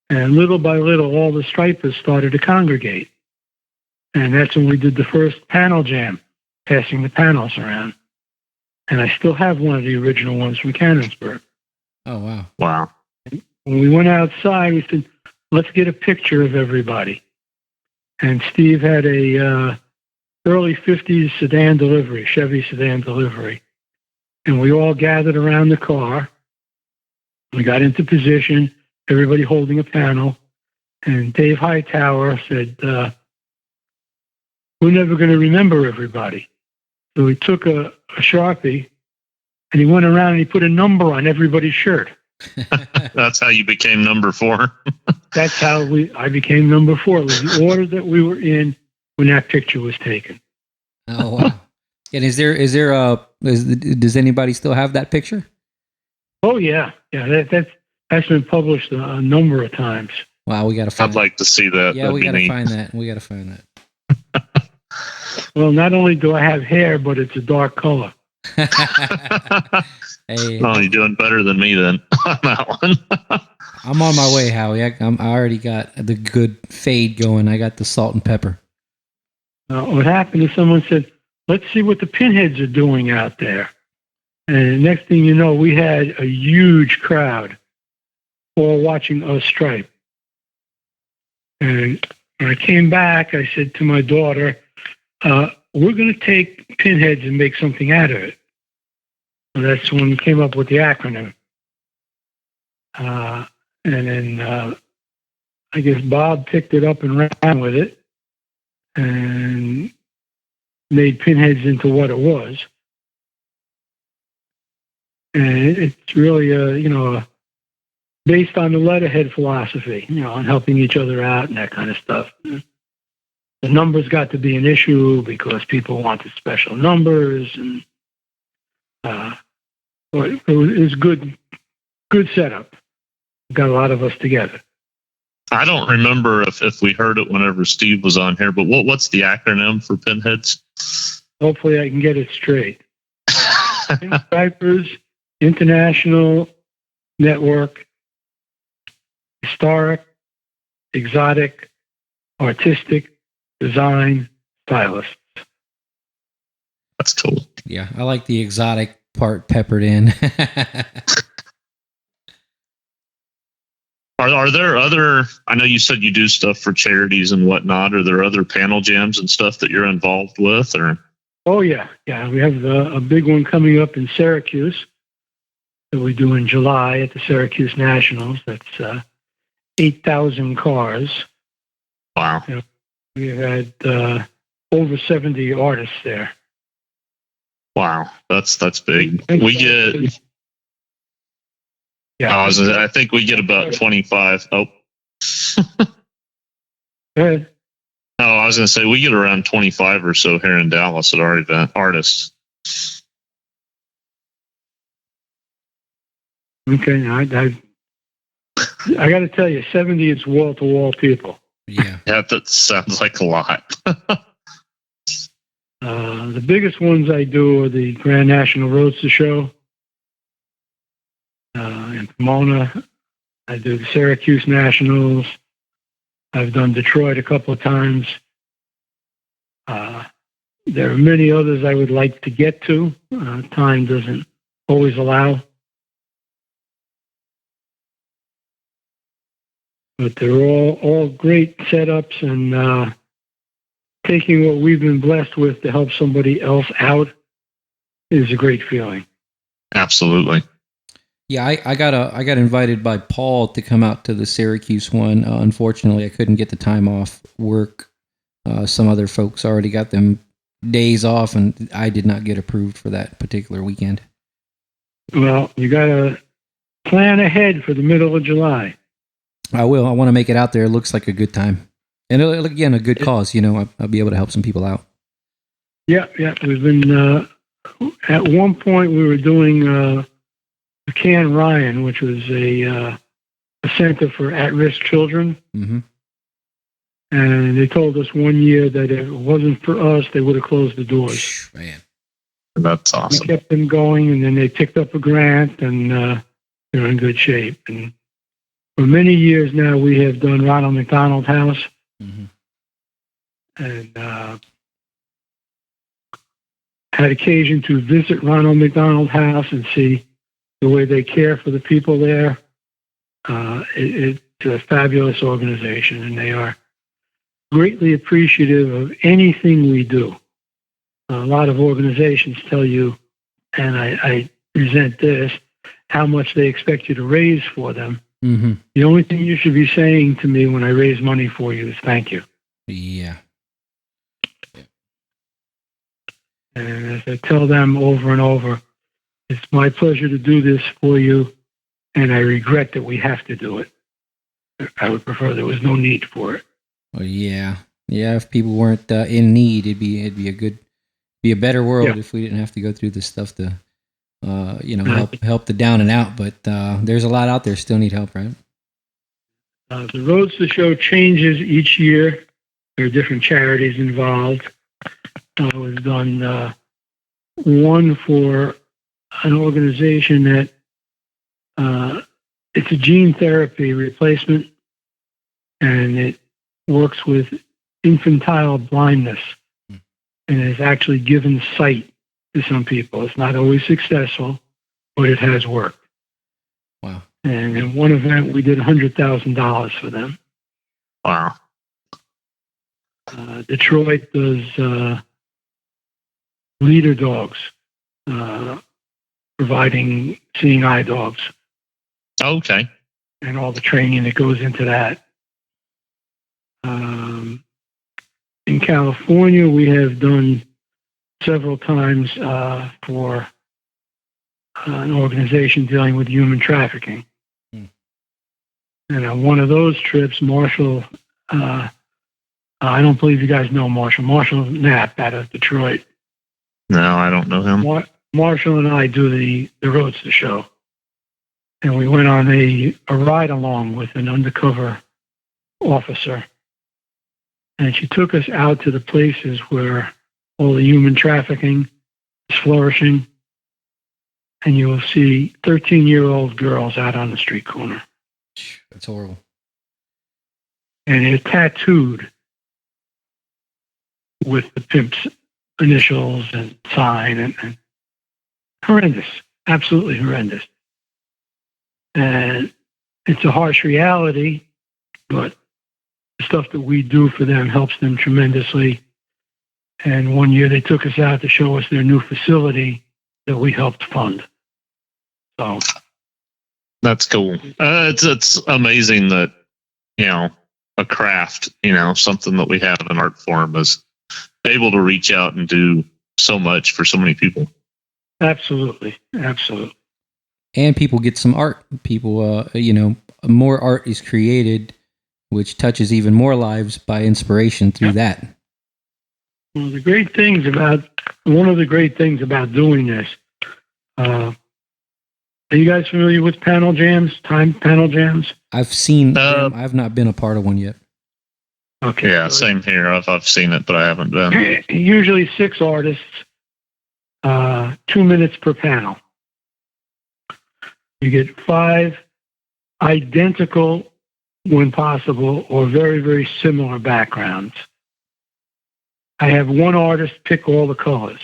And little by little, all the stripers started to congregate. And that's when we did the first panel jam, passing the panels around. And I still have one of the original ones from Cannonsburg. Oh, wow. Wow. When we went outside, we said, let's get a picture of everybody. And Steve had a early 50s sedan delivery, Chevy sedan delivery. And we all gathered around the car. We got into position, everybody holding a panel. And Dave Hightower said, we're never going to remember everybody. So he took a Sharpie and he went around and he put a number on everybody's shirt. That's how you became number 4. That's how I became number 4. It was the order that we were in when that picture was taken. Oh, wow. And does anybody still have that picture? Oh, yeah. Yeah, that's been published a number of times. Wow, we got to find I'd like to see that. Yeah, That'd we be got to neat. find that. We got to find that. Well, not only do I have hair, but it's a dark color. Hey, Oh, you're doing better than me then on that one. I'm on my way, Howie. I already got the good fade going. I got the salt and pepper. What happened is someone said, let's see what the Pinheads are doing out there. And next thing you know, we had a huge crowd all watching us stripe. And when I came back, I said to my daughter, we're going to take Pinheads and make something out of it. So that's when we came up with the acronym. And then I guess Bob picked it up and ran with it and made Pinheads into what it was. And it's really, based on the letterhead philosophy, on helping each other out and that kind of stuff. The numbers got to be an issue because people wanted special numbers, and it was good setup. Got a lot of us together. I don't remember if we heard it whenever Steve was on here, but what's the acronym for Pinheads? Hopefully I can get it straight. Pinstripers International Network, Historic, Exotic, Artistic, Design, Stylists. That's cool. Yeah, I like the exotic part peppered in. Are there other, I know you said you do stuff for charities and whatnot. Are there other panel jams and stuff that you're involved with? Or? Oh, yeah. Yeah, we have a big one coming up in Syracuse that we do in July at the Syracuse Nationals. That's 8,000 cars. Wow. We've had over 70 artists there. Wow. That's big. We get... Yeah, I think we get about 25. Oh. Go ahead. No, I was going to say we get around 25 or so here in Dallas at our event, artists. Okay, I got to tell you, 70 is wall-to-wall people. Yeah. Yeah, that sounds like a lot. The biggest ones I do are the Grand National Roadster Show in Pomona. I do the Syracuse Nationals. I've done Detroit a couple of times. There are many others I would like to get to. Time doesn't always allow. But they're all great setups, and taking what we've been blessed with to help somebody else out is a great feeling. Absolutely. Yeah, I got invited by Paul to come out to the Syracuse one. Unfortunately, I couldn't get the time off work. Some other folks already got them days off, and I did not get approved for that particular weekend. Well, you got to plan ahead for the middle of July. I will. I want to make it out there. It looks like a good time. And again, a good cause. You know, I'll be able to help some people out. Yeah. We've been, at one point, we were doing Can Ryan, which was a center for at-risk children. Mm-hmm. And they told us one year that if it wasn't for us, they would have closed the doors. Man, That's awesome. We kept them going, and then they picked up a grant, and they're in good shape. And for many years now, we have done Ronald McDonald House. mm-hmm. And had occasion to visit Ronald McDonald House and see the way they care for the people there. It's a fabulous organization, and they are greatly appreciative of anything we do. A lot of organizations tell you, and I resent this, how much they expect you to raise for them. Mm-hmm. The only thing you should be saying to me when I raise money for you is thank you. Yeah. And as I tell them over and over, it's my pleasure to do this for you, and I regret that we have to do it. I would prefer there was no need for it. Well, yeah. If people weren't in need, it'd be a better world if we didn't have to go through this stuff to, help the down and out. But there's a lot out there still need help, right? The Roads to Show changes each year. There are different charities involved. We've done one for an organization that it's a gene therapy replacement, and it works with infantile blindness, and has actually given sight to some people. It's not always successful, but it has worked. Wow. And in one event, we did $100,000 for them. Wow. Detroit does leader dogs, providing seeing eye dogs. Okay. And all the training that goes into that. In California, we have done several times for an organization dealing with human trafficking. And on one of those trips, Marshall, I don't believe you guys know Marshall Knapp out of Detroit. No, I don't know him. Marshall and I do the Roads to Show. And we went on a ride along with an undercover officer. And she took us out to the places where all the human trafficking is flourishing. And you will see 13-year-old girls out on the street corner. That's horrible. And they're tattooed with the pimp's initials and sign, and horrendous, absolutely horrendous. And it's a harsh reality, but the stuff that we do for them helps them tremendously. And one year they took us out to show us their new facility that we helped fund. So that's cool. It's amazing that, a craft, something that we have in art form is able to reach out and do so much for so many people. Absolutely. And people get some art. People, more art is created, which touches even more lives by inspiration through that. Well, one of the great things about doing this, are you guys familiar with panel jams, time panel jams? I've seen them. I've not been a part of one yet. Okay. Yeah, same here. I've seen it, but I haven't been. Usually 6 artists, 2 minutes per panel. You get 5 identical, when possible, or very, very similar backgrounds. I have one artist pick all the colors.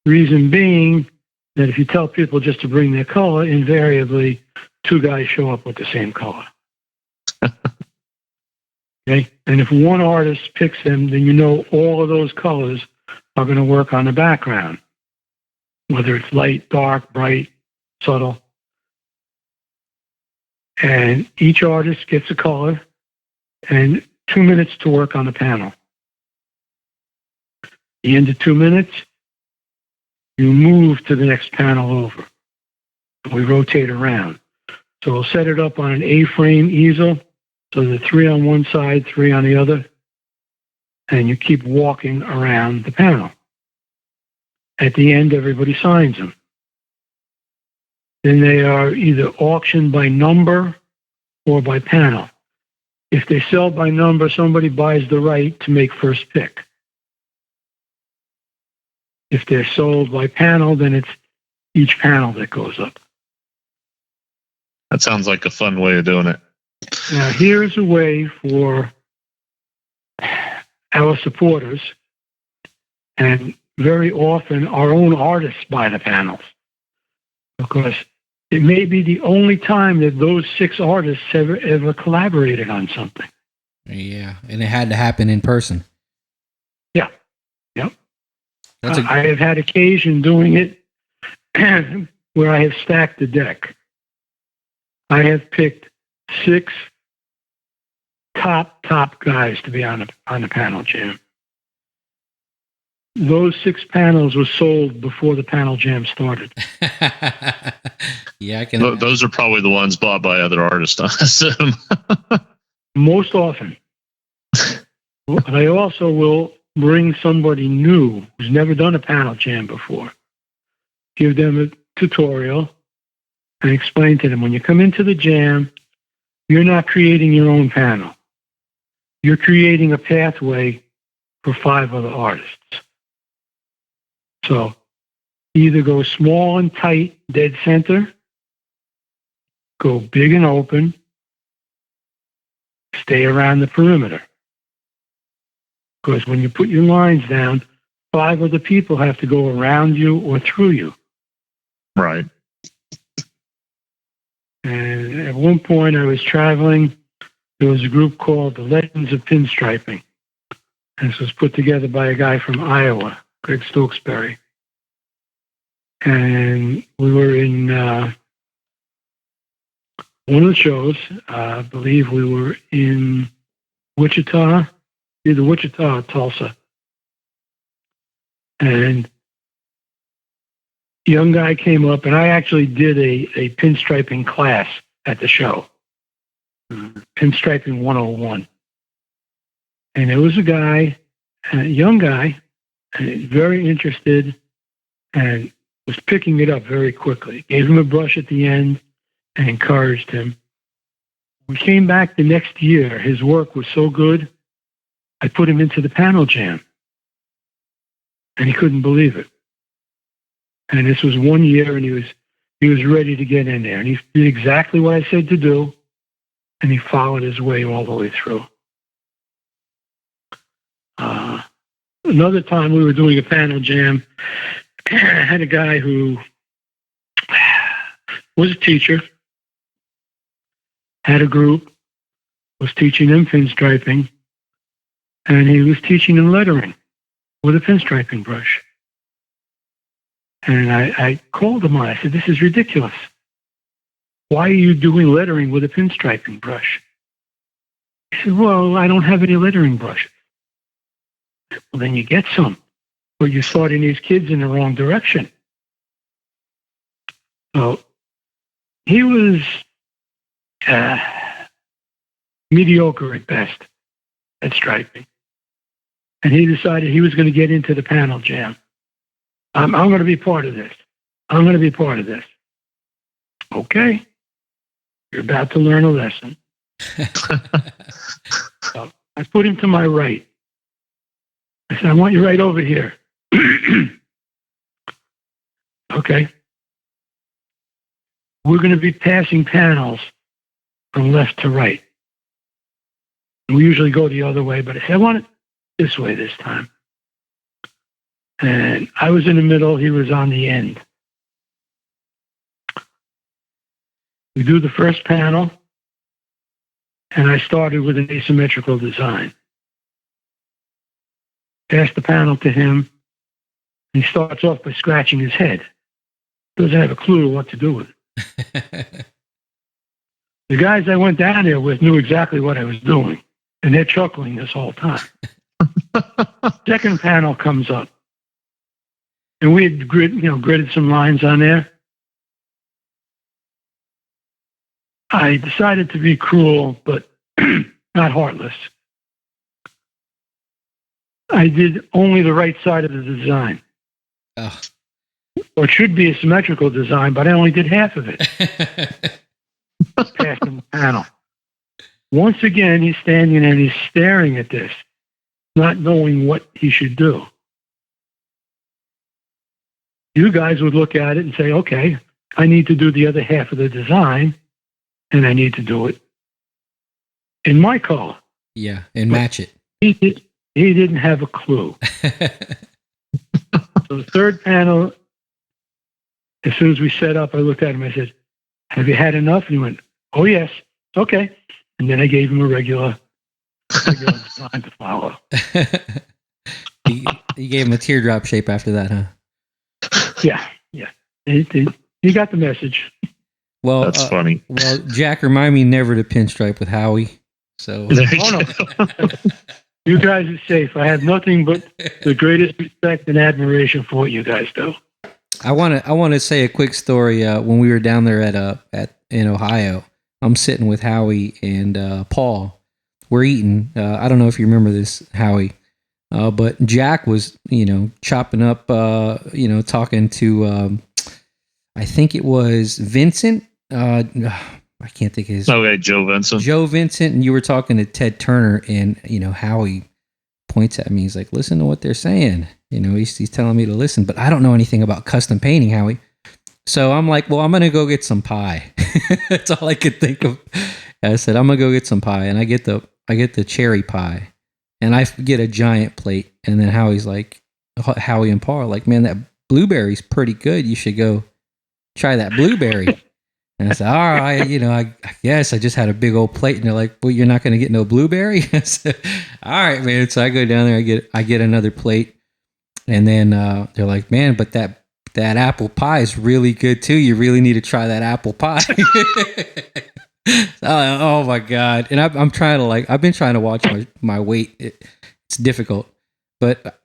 Reason being that if you tell people just to bring their color, invariably 2 guys show up with the same color. Okay? And if one artist picks them, then all of those colors are going to work on the background, whether it's light, dark, bright, subtle. And each artist gets a color and 2 minutes to work on the panel. At the end of 2 minutes, you move to the next panel over. We rotate around. So we'll set it up on an A-frame easel, so the 3 on one side, 3 on the other, and you keep walking around the panel. At the end, everybody signs them. Then they are either auctioned by number or by panel. If they sell by number, somebody buys the right to make first pick. If they're sold by panel, then it's each panel that goes up. That sounds like a fun way of doing it. Now, here's a way for our supporters, and very often our own artists buy the panels, because it may be the only time that those 6 artists ever collaborated on something. Yeah, and it had to happen in person. Yeah, yep. I have had occasion doing it where I have stacked the deck. I have picked 6 top guys to be on the panel jam. Those 6 panels were sold before the panel jam started. Yeah, I can. Those are probably the ones bought by other artists, I assume. Most often. But I also will bring somebody new who's never done a panel jam before, give them a tutorial, and explain to them, when you come into the jam, you're not creating your own panel. You're creating a pathway for 5 other artists. So either go small and tight, dead center, go big and open, stay around the perimeter. Because when you put your lines down, 5 other people have to go around you or through you. Right. And at one point I was traveling. There was a group called the Legends of Pinstriping. And this was put together by a guy from Iowa, Greg Stokesbury. And we were in one of the shows. I believe we were in Wichita, either Wichita or Tulsa. And a young guy came up, and I actually did a pinstriping class at the show, Pinstriping 101. And it was a guy, a young guy, very interested, and was picking it up very quickly. Gave him a brush at the end and encouraged him. We came back the next year. His work was so good, I put him into the panel jam. And he couldn't believe it. And this was 1 year, and he was ready to get in there. And he did exactly what I said to do, and he followed his way all the way through. Another time we were doing a panel jam, I had a guy who was a teacher, had a group, was teaching them pinstriping, and he was teaching them lettering with a pinstriping brush. And I called him on it. I said, "This is ridiculous. Why are you doing lettering with a pinstriping brush?" He said, "Well, I don't have any lettering brushes." Well, then you get some. But you're starting these kids in the wrong direction. So he was mediocre at best at striping. And he decided he was going to get into the panel jam. I'm going to be part of this. I'm going to be part of this. Okay. You're about to learn a lesson. So I put him to my right. I said, "I want you right over here." Okay. We're going to be passing panels from left to right. We usually go the other way, but I said, "I want it this way this time." And I was in the middle. He was on the end. We do the first panel, and I started with an asymmetrical design. Passed the panel to him. He starts off by scratching his head. Doesn't have a clue what to do with it. The guys I went down there with knew exactly what I was doing, and they're chuckling this whole time. Second panel comes up, and we had gridded some lines on there. I decided to be cruel, but not heartless. I did only the right side of the design. Oh. Or it should be a symmetrical design, but I only did half of it. Passing the panel. Once again, he's standing there and he's staring at this, not knowing what he should do. You guys would look at it and say, okay, I need to do the other half of the design, and I need to do it in my color. Yeah, and match it. He didn't have a clue. So the third panel, as soon as we set up, I looked at him. I said, have you had enough? And he went, oh, yes. Okay. And then I gave him a regular design to follow. You gave him a teardrop shape after that, huh? Yeah. You got the message. Well, that's funny. Well, Jack, remind me never to pinstripe with Howie. So, you guys are safe. I have nothing but the greatest respect and admiration for what you guys do. I want to say a quick story. When we were down there in Ohio, I'm sitting with Howie and Paul. We're eating. I don't know if you remember this, Howie, but Jack was chopping up. Talking to I think it was Vincent. I can't think of his. Okay, Joe Vincent. Joe Vincent, and you were talking to Ted Turner, and Howie points at me. He's like, "Listen to what they're saying." He's telling me to listen, but I don't know anything about custom painting, Howie. So I'm like, "Well, I'm gonna go get some pie." That's all I could think of. I said, "I'm gonna go get some pie," and I get the cherry pie, and I get a giant plate. And then Howie and Paul are like, "Man, that blueberry's pretty good. You should go try that blueberry." And I said, all right, I guess I just had a big old plate. And they're like, well, you're not going to get no blueberry? I said, all right, man. So I go down there, I get another plate. And then they're like, man, but that apple pie is really good too. You really need to try that apple pie. Oh my God. And I've been trying to watch my weight. It's difficult. But,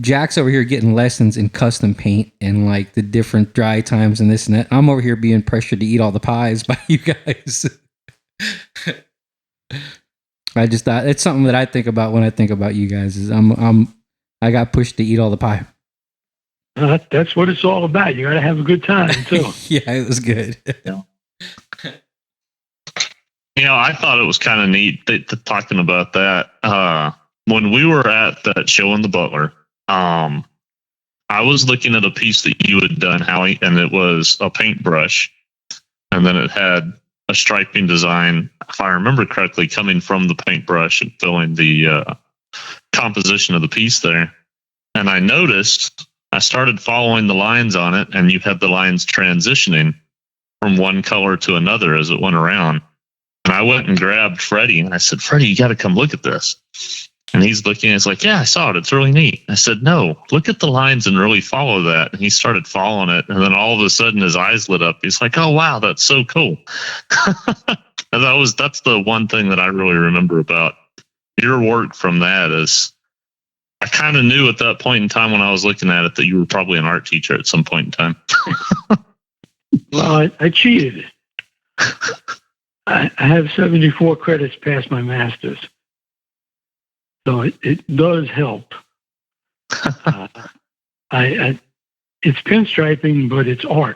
Jack's over here getting lessons in custom paint and like the different dry times and this and that. I'm over here being pressured to eat all the pies by you guys. I just thought it's something that I think about when I think about you guys is I got pushed to eat all the pie. That's what it's all about. You got to have a good time too. Yeah, it was good. I thought it was kind of neat talking about that. When we were at that show in the Butler, I was looking at a piece that you had done, Howie, and it was a paintbrush, and then it had a striping design, if I remember correctly, coming from the paintbrush and filling the composition of the piece there. And I noticed, I started following the lines on it, and you had the lines transitioning from one color to another as it went around. And I went and grabbed Freddie, and I said, Freddie, you got to come look at this. And he's looking, and he's like, yeah, I saw it. It's really neat. I said, no, look at the lines and really follow that. And he started following it. And then all of a sudden his eyes lit up. He's like, oh, wow, that's so cool. And that's the one thing that I really remember about your work from that is I kind of knew at that point in time when I was looking at it that you were probably an art teacher at some point in time. Well, I cheated. I have 74 credits past my master's. So it does help. It's pinstriping, but it's art.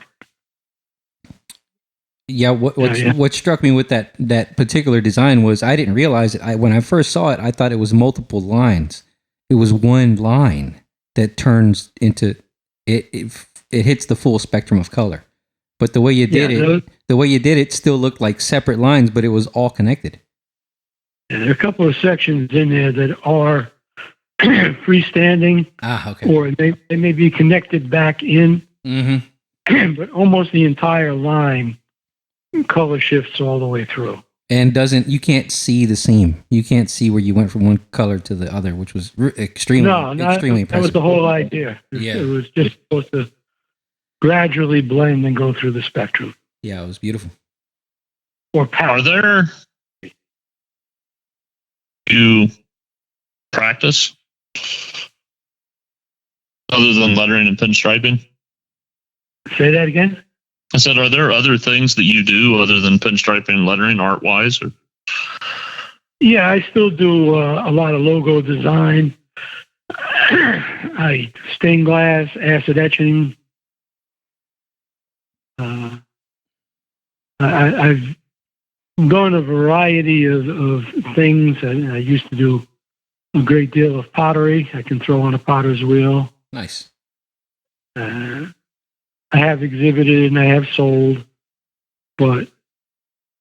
Yeah, what struck me with that particular design was I didn't realize it. When I first saw it, I thought it was multiple lines. It was one line that turns into it hits the full spectrum of color. But the way you did it still looked like separate lines, but it was all connected. And there are a couple of sections in there that are freestanding, okay. Or they may be connected back in, but almost the entire line color shifts all the way through. And you can't see the seam. You can't see where you went from one color to the other, which was extremely impressive. That was the whole idea. It was just supposed to gradually blend and go through the spectrum. Yeah, it was beautiful. or Are power. there you practice other than lettering and pinstriping? Say that again? I said, are there other things that you do other than pinstriping and lettering art wise? Or? Yeah, I still do a lot of logo design. I stained glass, acid etching. I've done a variety of things. I used to do a great deal of pottery. I can throw on a potter's wheel. Nice. I have exhibited and I have sold, but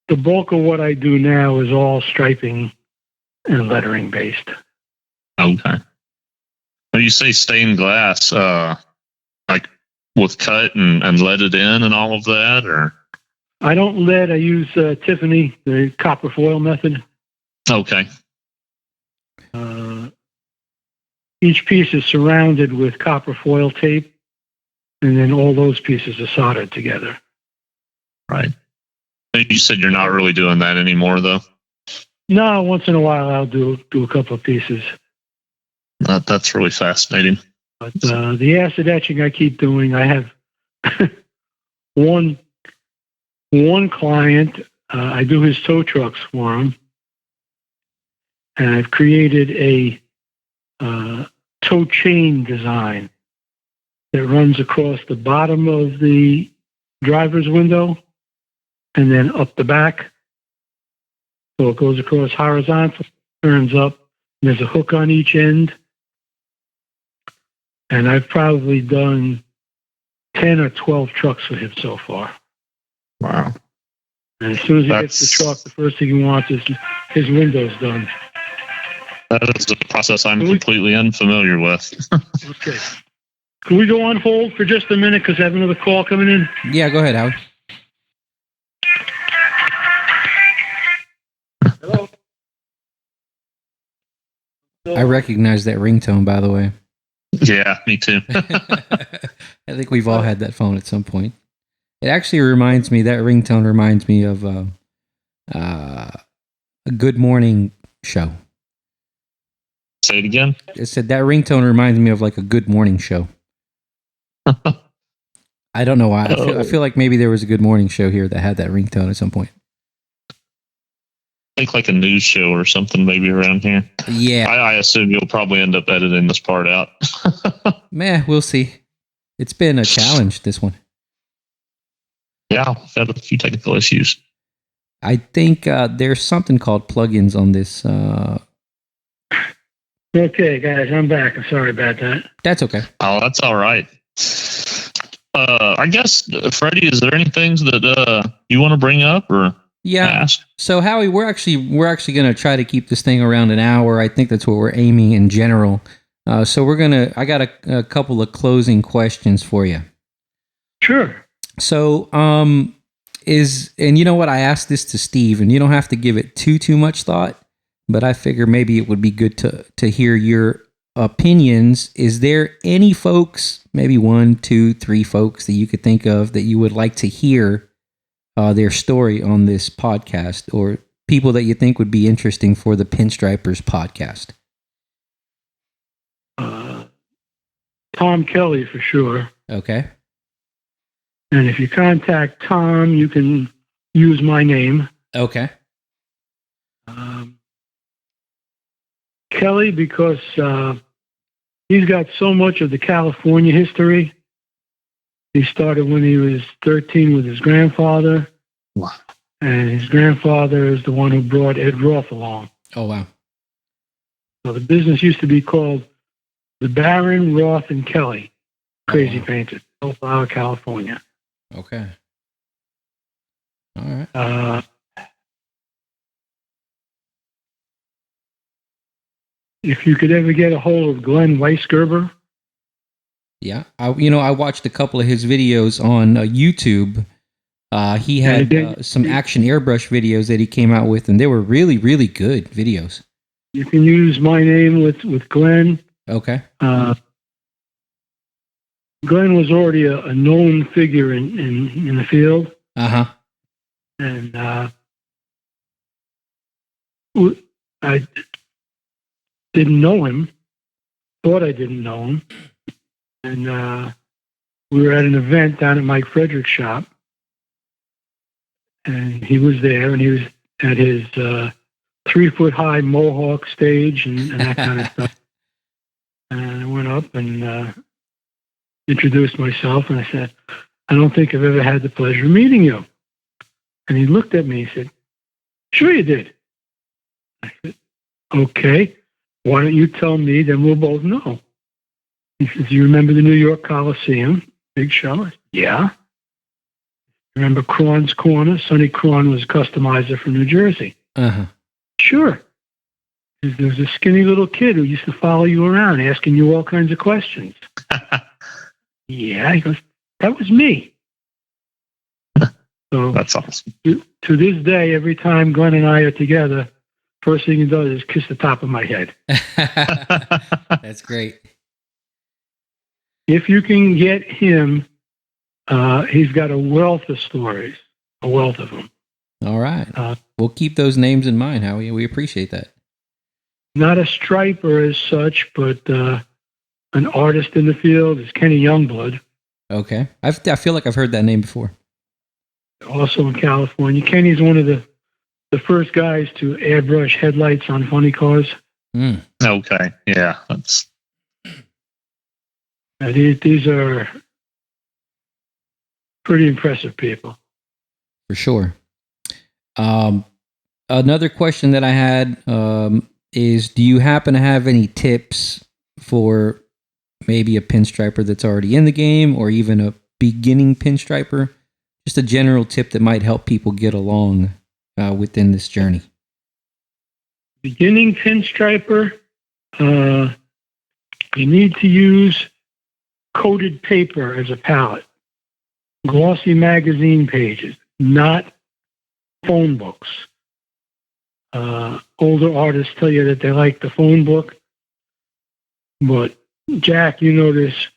the bulk of what I do now is all striping and lettering based. Okay. When you say stained glass, like with cut and let it in and all of that, or? I don't lead. I use Tiffany, the copper foil method. Okay. Each piece is surrounded with copper foil tape, and then all those pieces are soldered together. Right. You said you're not really doing that anymore, though. No, once in a while I'll do a couple of pieces. That's really fascinating. But the acid etching I keep doing. I have one client. I do his tow trucks for him, and I've created a tow chain design that runs across the bottom of the driver's window and then up the back. So it goes across horizontal, turns up, and there's a hook on each end. And I've probably done 10 or 12 trucks for him so far. Wow. And as soon as he gets the truck, the first thing he wants is his windows done. That is a process I'm completely unfamiliar with. Okay. Can we go on hold for just a minute because I have another call coming in? Yeah, go ahead, Howie. Hello? I recognize that ringtone, by the way. Yeah, me too. I think we've all had that phone at some point. It actually reminds me, that ringtone reminds me of a Good Morning show. Say it again. It said that ringtone reminds me of like a Good Morning show. I don't know why. I feel like maybe there was a Good Morning show here that had that ringtone at some point. I think like a news show or something maybe around here. Yeah. I assume you'll probably end up editing this part out. Meh, we'll see. It's been a challenge, this one. Yeah, I've had a few technical issues. I think there's something called plugins on this. Okay, guys, I'm back. I'm sorry about that. That's okay. Oh, that's all right. I guess, Freddie, is there any things that you want to bring up or ask? So Howie, we're actually going to try to keep this thing around an hour. I think that's what we're aiming in general. So I got a couple of closing questions for you. Sure. So, and you know what? I asked this to Steve, and you don't have to give it too much thought, but I figure maybe it would be good to hear your opinions. Is there any folks, maybe 1, 2, 3 folks that you could think of that you would like to hear their story on this podcast, or people that you think would be interesting for the Pinstripers podcast? Tom Kelly for sure. Okay. And if you contact Tom, you can use my name. Okay. Kelly, because he's got so much of the California history. He started when he was 13 with his grandfather. Wow. And his grandfather is the one who brought Ed Roth along. Oh, wow. So the business used to be called the Baron, Roth, and Kelly Crazy Painters, Bellflower, California. Okay. All right. If you could ever get a hold of Glenn Weisgerber. Yeah. I watched a couple of his videos on YouTube. He had some action airbrush videos that he came out with, and they were really, really good videos. You can use my name with Glenn. Okay. Glenn was already a known figure in the field. Uh-huh. And I didn't know him, thought I didn't know him. And we were at an event down at Mike Frederick's shop. And he was there, and he was at his 3-foot-high mohawk stage and that kind of stuff. And I went up and introduced myself, and I said, I don't think I've ever had the pleasure of meeting you. And he looked at me and said, sure you did. I said, okay, why don't you tell me, then we'll both know. He says, you remember the New York Coliseum, big show? I said, yeah. Remember Cron's Corner? Sonny Cron was a customizer from New Jersey. Uh-huh. Sure. There was a skinny little kid who used to follow you around asking you all kinds of questions. Yeah, he goes, that was me. So That's awesome. to this day, every time Glenn and I are together, first thing he does is kiss the top of my head. That's great. If you can get him, he's got a wealth of stories, a wealth of them. All right. We'll keep those names in mind, Howie. We appreciate that. Not a striper as such, but an artist in the field is Kenny Youngblood. Okay. I feel like I've heard that name before. Also in California. Kenny's one of the first guys to airbrush headlights on funny cars. Mm. Okay. Yeah. That's These are pretty impressive people. For sure. Another question that I had is, do you happen to have any tips for maybe a pinstriper that's already in the game or even a beginning pinstriper? Just a general tip that might help people get along within this journey. Beginning pinstriper, you need to use coated paper as a palette. Glossy magazine pages, not phone books. Older artists tell you that they like the phone book, but Jack, you know this,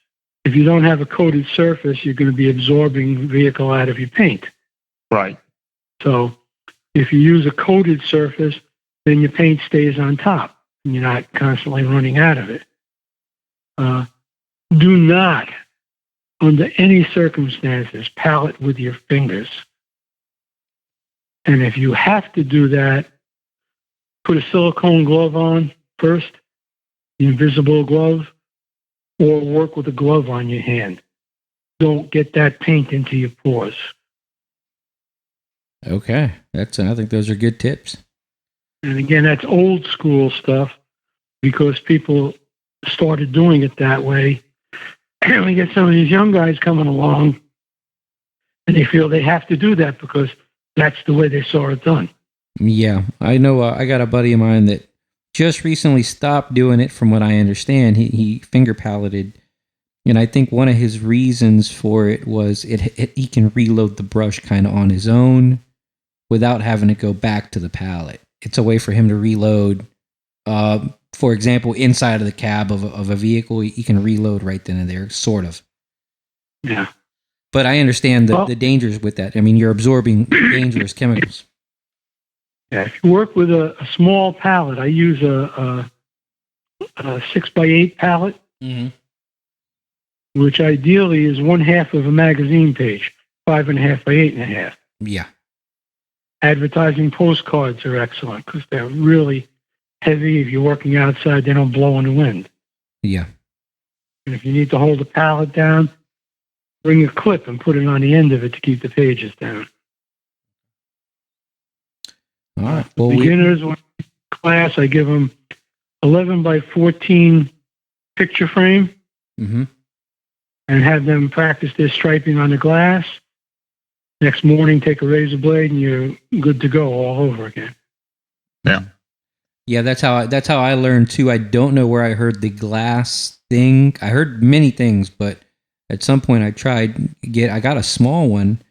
if you don't have a coated surface, you're going to be absorbing vehicle out of your paint. right. So if you use a coated surface, then your paint stays on top and you're not constantly running out of it. Do not, under any circumstances, palette with your fingers. And if you have to do that, put a silicone glove on first, the invisible glove, or work with a glove on your hand. Don't get that paint into your pores. Okay. I think those are good tips. And again, that's old school stuff because people started doing it that way. And we get some of these young guys coming along and they feel they have to do that because that's the way they saw it done. Yeah. I know I got a buddy of mine that just recently stopped doing it from what I understand. He finger paletted. And I think one of his reasons for it was he can reload the brush kind of on his own without having to go back to the palette. It's a way for him to reload. For example, inside of the cab of a vehicle, he can reload right then and there, sort of. Yeah. But I understand the dangers with that. I mean, you're absorbing dangerous chemicals. Yeah, if you work with a small palette, I use a 6x8 palette, which ideally is 1/2 of a magazine page, 5.5 by 8.5. Yeah. Advertising postcards are excellent because they're really heavy. If you're working outside, they don't blow in the wind. Yeah. And if you need to hold the palette down, bring a clip and put it on the end of it to keep the pages down. All right. Well, beginners class, I give them 11 by 14 picture frame and have them practice their striping on the glass. Next morning, take a razor blade and you're good to go all over again. Yeah. Yeah, that's how I learned too. I don't know where I heard the glass thing. I heard many things, but at some point I got a small one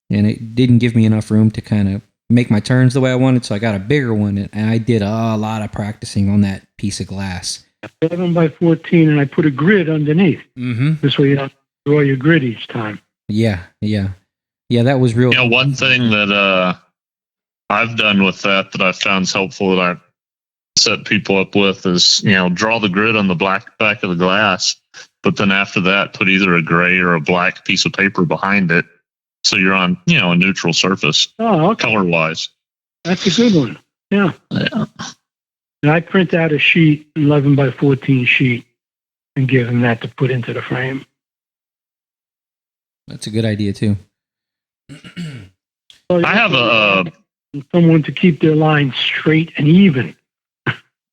and it didn't give me enough room to kind of make my turns the way I wanted, so I got a bigger one, and I did a lot of practicing on that piece of glass. 11 by 14, and I put a grid underneath. This way you don't draw your grid each time. Yeah, that was real. One thing that I've done with that I found helpful that I set people up with is, draw the grid on the black back of the glass, but then after that, put either a gray or a black piece of paper behind it. So you're on, a neutral surface. Oh, okay. Color wise. That's a good one. Yeah. And I print out a sheet, 11 by 14 sheet, and give them that to put into the frame. That's a good idea too. So I have someone to keep their lines straight and even.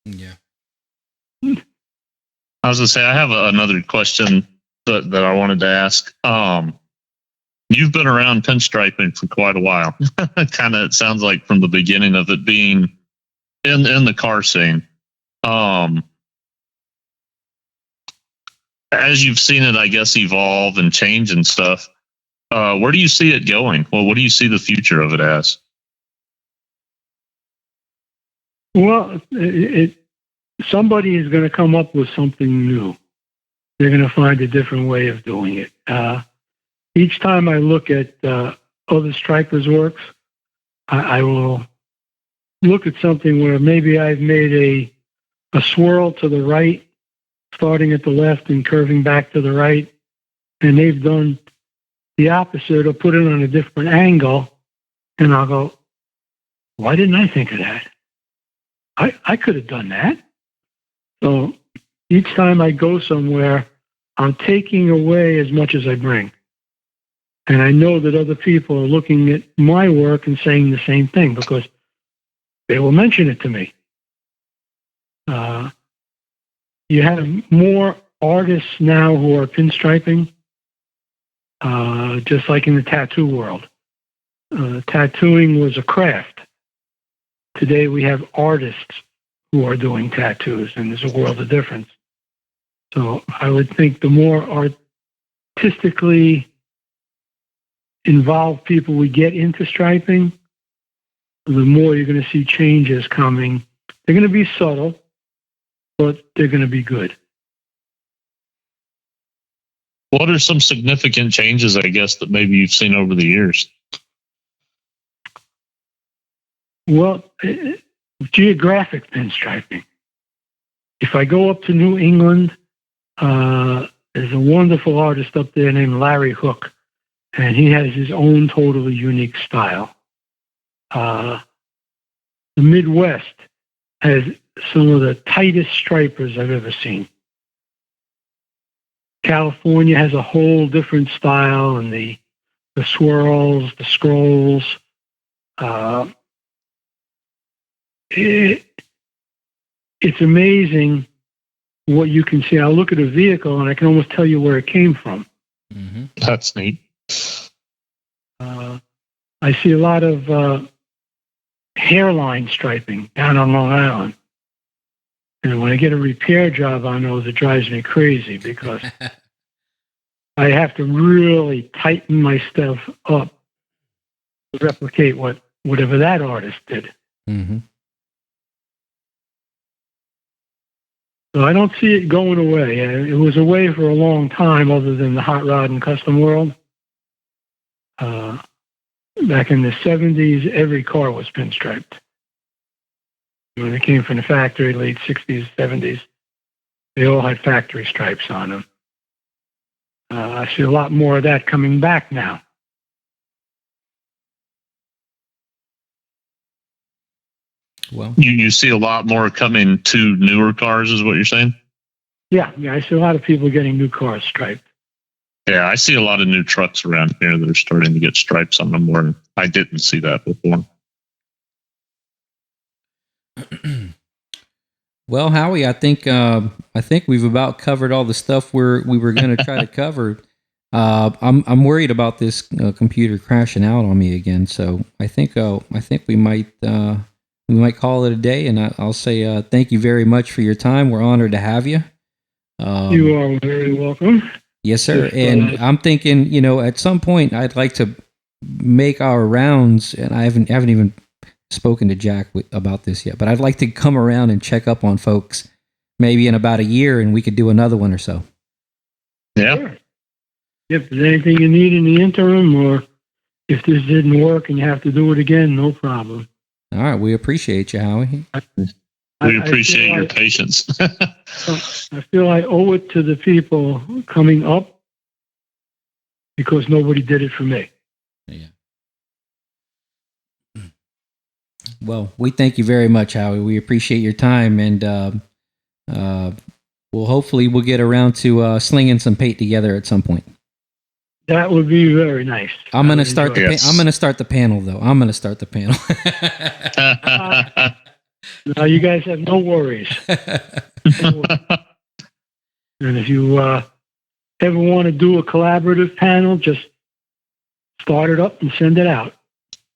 Yeah. I was gonna say I have another question that I wanted to ask. You've been around pinstriping for quite a while. Kind of, it sounds like from the beginning of it being in the car scene. As you've seen it, I guess, evolve and change and stuff. Where do you see it going? Well, what do you see the future of it as? Well, somebody is going to come up with something new. They're going to find a different way of doing it. Each time I look at other stripers' works, I will look at something where maybe I've made a swirl to the right, starting at the left and curving back to the right, and they've done the opposite or put it on a different angle, and I'll go, why didn't I think of that? I could have done that. So each time I go somewhere, I'm taking away as much as I bring. And I know that other people are looking at my work and saying the same thing because they will mention it to me. You have more artists now who are pinstriping, just like in the tattoo world. Tattooing was a craft. Today we have artists who are doing tattoos, and there's a world of difference. So I would think the more artistically involved people we get into striping, the more you're going to see changes coming. They're going to be subtle, but they're going to be good. What are some significant changes, I guess, that maybe you've seen over the years? Well, geographic pinstriping. If I go up to New England, there's a wonderful artist up there named Larry Hook, and he has his own totally unique style. The Midwest has some of the tightest stripers I've ever seen. California has a whole different style, and the swirls, the scrolls. It's amazing what you can see. I'll look at a vehicle and I can almost tell you where it came from. Mm-hmm. That's neat. I see a lot of hairline striping down on Long Island. And when I get a repair job on those, it drives me crazy because I have to really tighten my stuff up to replicate whatever that artist did. Mm-hmm. So I don't see it going away. It was away for a long time other than the hot rod and custom world. Back in the 70s, every car was pinstriped. When they came from the factory, late 60s, 70s, they all had factory stripes on them. I see a lot more of that coming back now. Well, you see a lot more coming to newer cars, is what you're saying? Yeah, I see a lot of people getting new cars striped. Yeah, I see a lot of new trucks around here that are starting to get stripes on them where I didn't see that before. Well, Howie, I think we've about covered all the stuff we were going to try to cover. I'm worried about this computer crashing out on me again, so I think we might call it a day, and I'll say thank you very much for your time. We're honored to have you. You are very welcome. Yes, sir. And I'm thinking, at some point I'd like to make our rounds, and I haven't even spoken to Jack about this yet, but I'd like to come around and check up on folks maybe in about a year, and we could do another one or so. Yeah. Sure. If there's anything you need in the interim, or if this didn't work and you have to do it again, no problem. All right. We appreciate you, Howie. We appreciate your patience. I feel I owe it to the people coming up because nobody did it for me. Yeah. Well, we thank you very much, Howie. We appreciate your time, and we'll get around to slinging some paint together at some point. That would be very nice. I'm gonna start I'm gonna start the panel, though. I'm gonna start the panel. No, you guys have no worries. And if you ever want to do a collaborative panel, just start it up and send it out.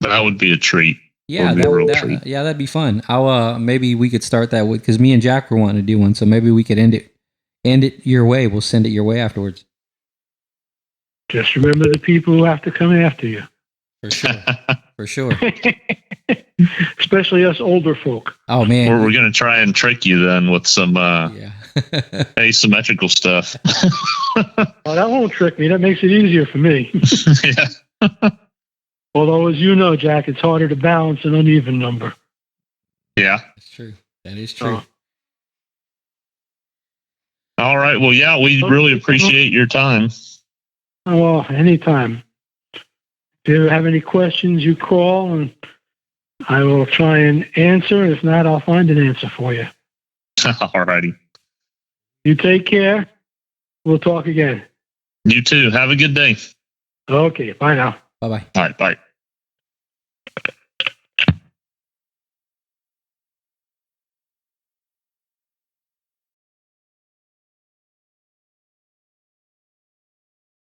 That would be a treat. Yeah, that'd be fun. I'll maybe we could start that with, because me and Jack were wanting to do one, so maybe we could end it your way. We'll send it your way afterwards. Just remember the people who have to come after you. For sure. For sure. Especially us older folk. Oh man, we're going to try and trick you then with some asymmetrical stuff. Oh, that won't trick me. That makes it easier for me. Yeah. Although, as you know, Jack, it's harder to balance an uneven number. Yeah. That's true. That is true. All right. Well, yeah, we really appreciate your time. Oh, well, anytime. If you have any questions, you call, and I will try and answer. If not, I'll find an answer for you. All righty. You take care. We'll talk again. You too. Have a good day. Okay. Bye now. Bye-bye. All right. Bye.